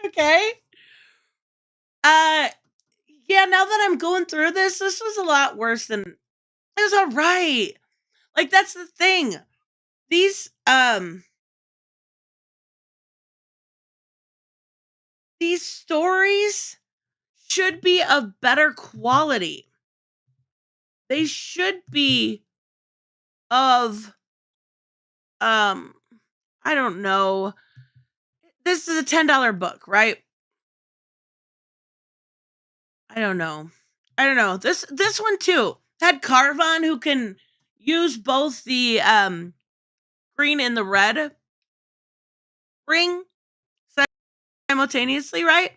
Okay. Yeah, now that I'm going through this was a lot worse than... It was all right. Like, that's the thing. These stories should be of better quality. They should be of, I don't know. This is a $10 book, right? I don't know. This one too had Carvon, who can use both the green and the red ring simultaneously, right?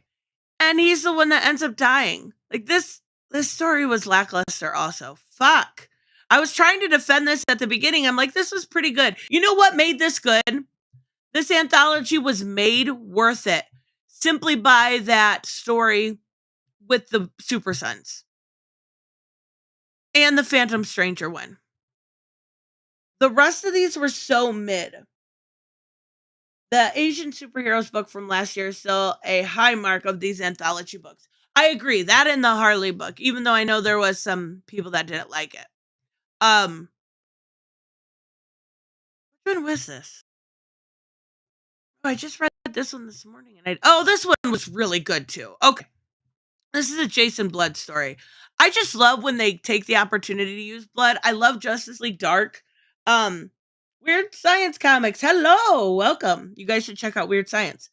And he's the one that ends up dying. Like this story was lackluster also. Fuck. I was trying to defend this at the beginning. I'm like, this was pretty good. You know what made this good? This anthology was made worth it simply by that story with the Super Sons and the Phantom Stranger one. The rest of these were so mid. The Asian superheroes book from last year is still a high mark of these anthology books. I agree. That and the Harley book, even though I know there was some people that didn't like it. Which one was this? Oh, I just read this one this morning, and this one was really good too. Okay. This is a Jason Blood story. I just love when they take the opportunity to use blood. I love Justice League Dark. Weird Science Comics. Hello, welcome. You guys should check out Weird Science.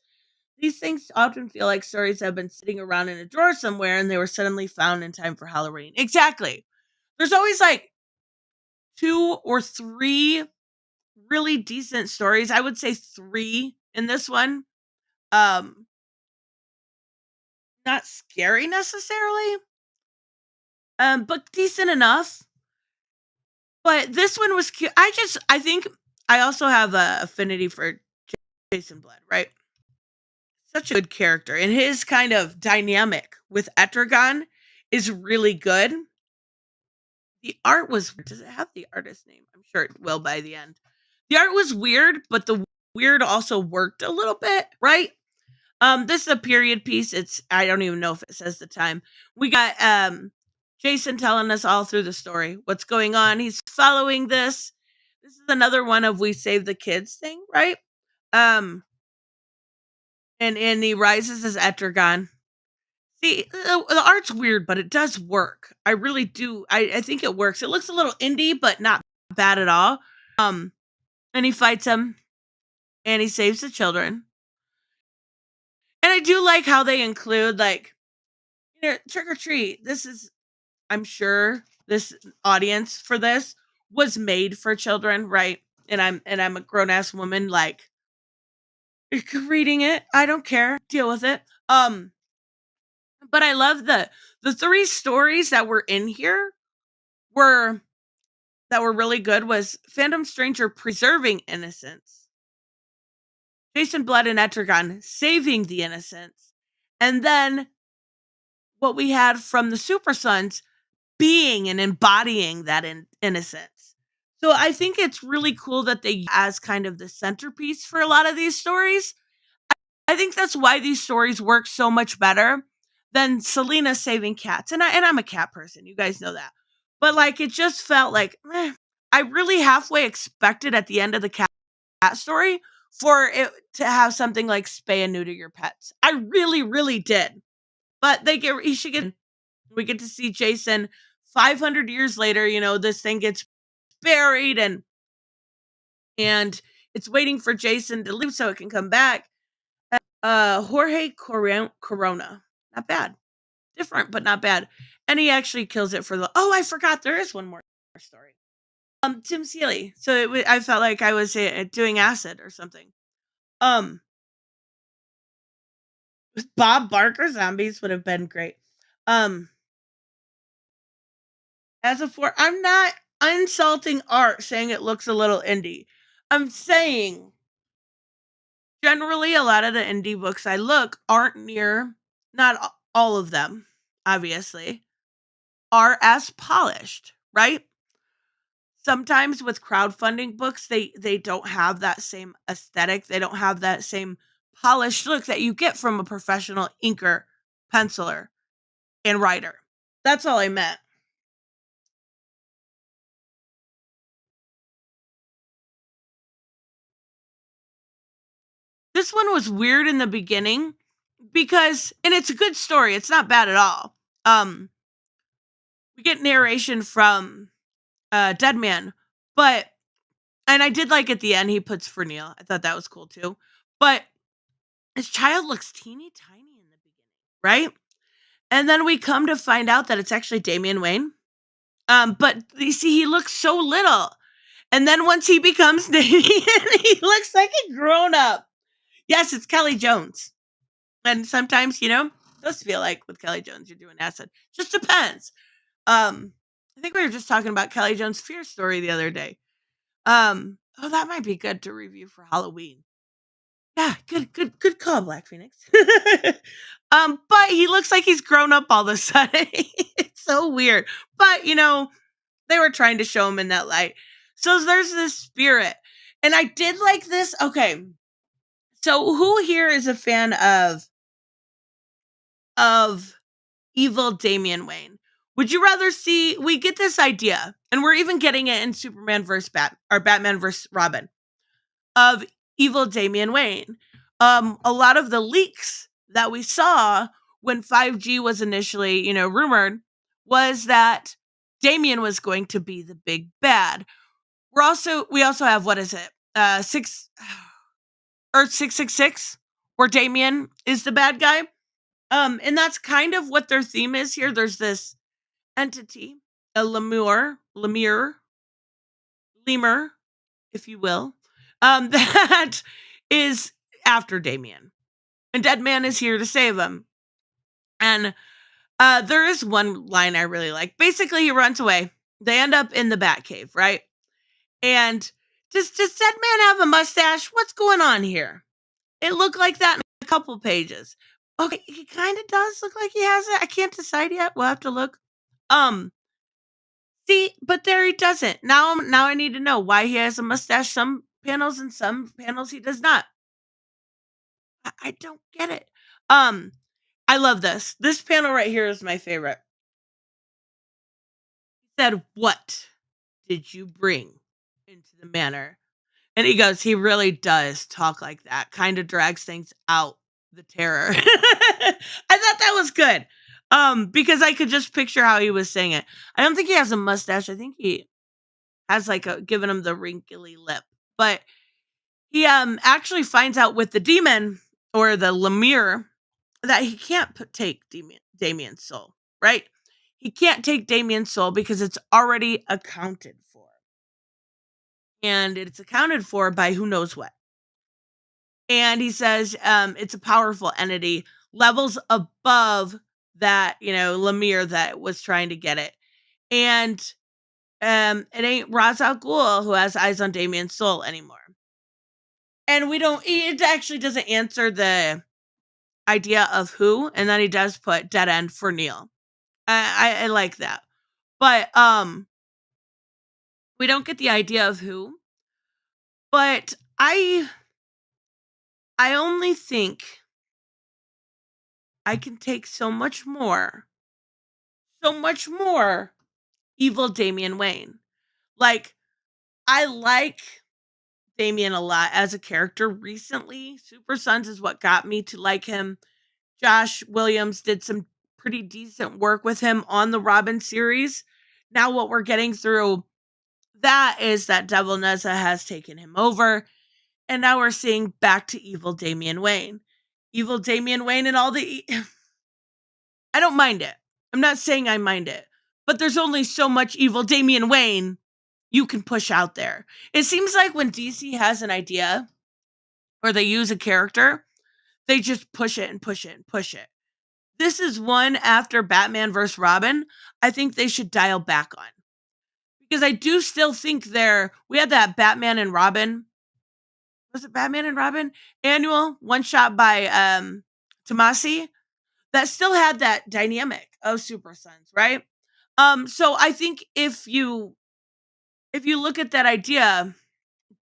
These things often feel like stories that have been sitting around in a drawer somewhere and they were suddenly found in time for Halloween. Exactly. There's always like 2 or 3 really decent stories. I would say 3 in this one. Not scary necessarily. But decent enough. But this one was cute. I think I also have a affinity for Jason Blood, right? Such a good character. And his kind of dynamic with Etrigan is really good. The art was, does it have the artist name? I'm sure it will by the end. The art was weird, but the weird also worked a little bit, right? This is a period piece. I don't even know if it says the time. We got Jason telling us all through the story what's going on. He's following this. This is another one of We Save the Kids thing, right? And he rises as Etrigan. See, the art's weird, but it does work. I really do. I think it works. It looks a little indie, but not bad at all. And he fights him, and he saves the children. And I do like how they include, like, trick or treat. This is, I'm sure, this audience for this was made for children, right? And I'm a grown ass woman, like, reading it. I don't care. Deal with it. But I love the 3 stories that were in here were really good was Fandom Stranger preserving innocence, Jason Blood and Etrigan saving the innocents, and then what we had from the Super Sons being and embodying that innocence. So I think it's really cool that they as kind of the centerpiece for a lot of these stories. I think that's why these stories work so much better than Selena saving cats. And I'm a cat person. You guys know that. But like it just felt like I really halfway expected at the end of the cat story for it to have something like spay and neuter your pets. I really, really did. But we get to see Jason 500 years later, this thing gets buried and it's waiting for Jason to leave so it can come back. Jorge Corona. Not bad. Different, but not bad. And he actually kills it for I forgot there is one more story. Tim Seeley. So I felt like I was doing acid or something. Bob Barker zombies would have been great. As I'm not insulting art saying it looks a little indie. I'm saying generally a lot of the indie books I look aren't not all of them, obviously, are as polished, right? Sometimes with crowdfunding books, they don't have that same aesthetic. They don't have that same polished look that you get from a professional inker, penciler, and writer. That's all I meant. This one was weird in the beginning because, and it's a good story. It's not bad at all. We get narration from Deadman, and I did like at the end he puts for Neil. I thought that was cool too. But his child looks teeny tiny in the beginning, right? And then we come to find out that it's actually Damian Wayne. But you see, he looks so little. And then once he becomes Damian, he looks like a grown up. Yes, it's Kelly Jones. And sometimes, it does feel like with Kelly Jones, you're doing acid. Just depends. I think we were just talking about Kelly Jones' Fear story the other day. That might be good to review for Halloween. Yeah, good call, Black Phoenix. But he looks like he's grown up all of a sudden. It's so weird. But, they were trying to show him in that light. So there's this spirit. And I did like this. Okay. So who here is a fan of evil Damian Wayne? Would you rather see, we get this idea, and we're even getting it in Superman versus Batman versus Robin, of evil Damian Wayne. A lot of the leaks that we saw when 5G was initially, rumored, was that Damian was going to be the big bad. We also have, what is it? Earth 666, where Damian is the bad guy. And that's kind of what their theme is here. There's this entity, a lemur, if you will, that is after Damian. And Deadman is here to save him. And there is one line I really like. Basically, he runs away. They end up in the Batcave, right? And does Deadman have a mustache? What's going on here? It looked like that in a couple pages. Okay, he kind of does look like he has it. I can't decide yet. We'll have to look. See, but there he doesn't. Now I need to know why he has a mustache some panels and some panels he does not. I don't get it. I love this. This panel right here is my favorite. He said, "What did you bring into the manor?" And he goes, he really does talk like that. Kind of drags things out, the terror. I thought that was good. Because I could just picture how he was saying it. I don't think he has a mustache. I think he has giving him the wrinkly lip. But he actually finds out with the demon or the lemur that he can't take Damian's soul, right? He can't take Damian's soul because it's already accounted for. And it's accounted for by who knows what. And he says it's a powerful entity, levels above that, lemur that was trying to get it. And it ain't Ra's al Ghul who has eyes on Damian's soul anymore. And it actually doesn't answer the idea of who, and then he does put dead end for Neil. I like that. But we don't get the idea of who. But I only think I can take so much more evil Damian Wayne. Like, I like Damian a lot as a character recently. Super Sons is what got me to like him. Josh Williams did some pretty decent work with him on the Robin series. Now what we're getting through that is that Devil Neza has taken him over. And now we're seeing back to evil Damian Wayne. Evil Damian Wayne and all the... I don't mind it. I'm not saying I mind it. But there's only so much evil Damian Wayne you can push out there. It seems like when DC has an idea or they use a character, they just push it and push it and push it. This is one after Batman vs. Robin, I think they should dial back on. Because I do still think we had that Batman and Robin. Was it Batman and Robin? Annual one shot by Tomasi that still had that dynamic of Super Sons, right? So I think if you look at that idea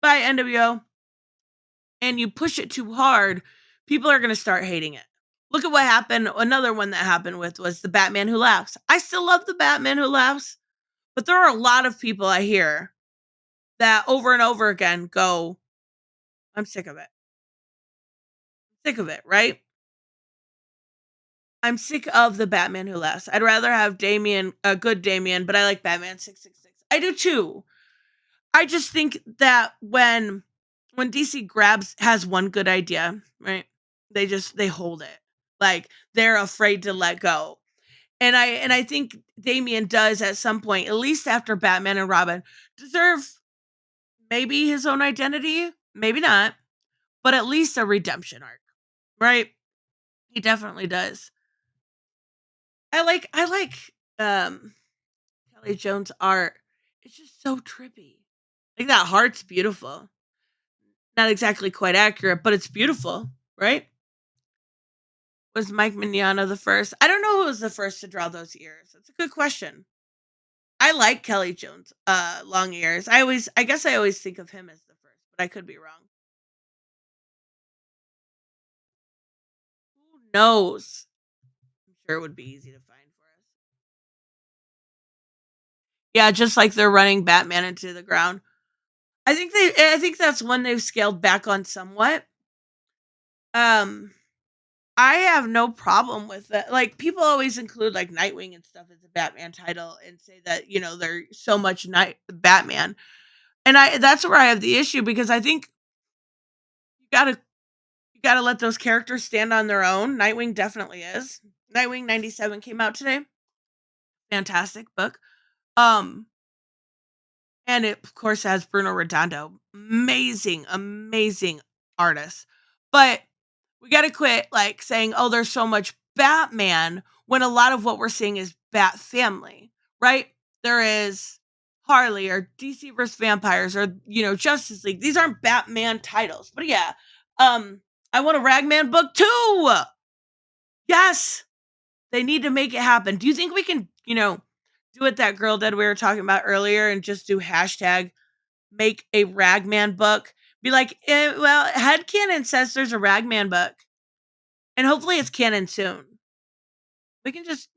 by NWO and you push it too hard, people are going to start hating it. Look at what happened. Another one that happened was the Batman Who Laughs. I still love the Batman Who Laughs, but there are a lot of people I hear that over and over again go, I'm sick of it. I'm sick of it, right? I'm sick of the Batman Who Laughs. I'd rather have a good Damian, but I like Batman 666. I do too. I just think that when DC has one good idea, right? They hold it. Like they're afraid to let go. And I think Damian does at some point, at least after Batman and Robin, deserve maybe his own identity, maybe not, but at least a redemption arc, right? He definitely does. I like Kelly Jones' art. It's just so trippy. Like that heart's beautiful. Not exactly quite accurate, but it's beautiful, right? Was Mike Mignogna the first? I don't know who was the first to draw those ears. That's a good question. I like Kelly Jones, long ears. I guess I always think of him as the first, but I could be wrong. Who knows? I'm sure it would be easy to find for us. Yeah, just like they're running Batman into the ground. I think that's one they've scaled back on somewhat. I have no problem with that. Like, people always include like Nightwing and stuff as a Batman title and say that, they're so much Batman. And that's where I have the issue, because I think you gotta let those characters stand on their own. Nightwing definitely is. Nightwing 97 came out today. Fantastic book. And it of course has Bruno Redondo. Amazing, amazing artist. But we got to quit like saying, "Oh, there's so much Batman," when a lot of what we're seeing is Bat Family, right? There is Harley or DC vs. Vampires or, Justice League. These aren't Batman titles. But yeah, I want a Ragman book too. Yes. They need to make it happen. Do you think we can, do what that girl did we were talking about earlier and just do hashtag make a Ragman book? Be like, well, headcanon says there's a Ragman book. And hopefully it's canon soon. We can just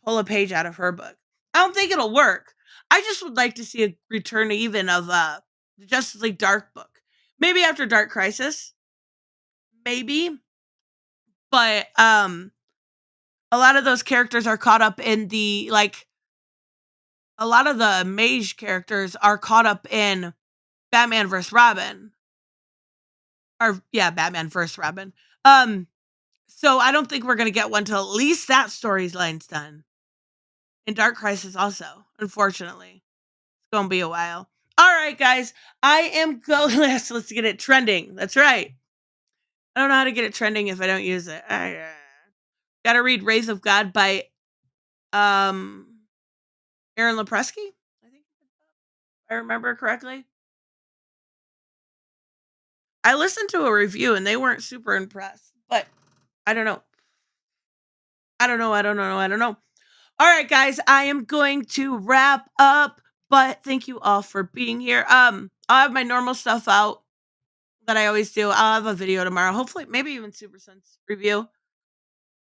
pull a page out of her book. I don't think it'll work. I just would like to see a return even of the Justice League Dark book. Maybe after Dark Crisis. Maybe. But a lot of those characters are caught up in the, like, a lot of the mage characters are caught up in Batman vs. Robin. Or, yeah, Batman vs. Robin. So I don't think we're going to get one till at least that storyline's done. And Dark Crisis also, unfortunately. It's going to be a while. All right, guys. I am going... Let's get it trending. That's right. I don't know how to get it trending if I don't use it. Got to read Wraith of God by Aaron Lepresky, I think, if I remember correctly. I listened to a review and they weren't super impressed, but I don't know. I don't know. All right, guys, I am going to wrap up, but thank you all for being here. I'll have my normal stuff out that I always do. I'll have a video tomorrow, hopefully, maybe even Super Sense review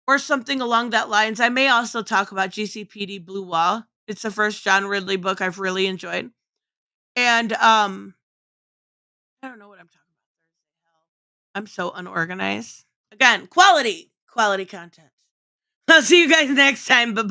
or something along that lines. I may also talk about GCPD Blue Wall. It's the first John Ridley book I've really enjoyed. And I don't know what I'm talking about. I'm so unorganized. Again, quality content. I'll see you guys next time. Bye-bye.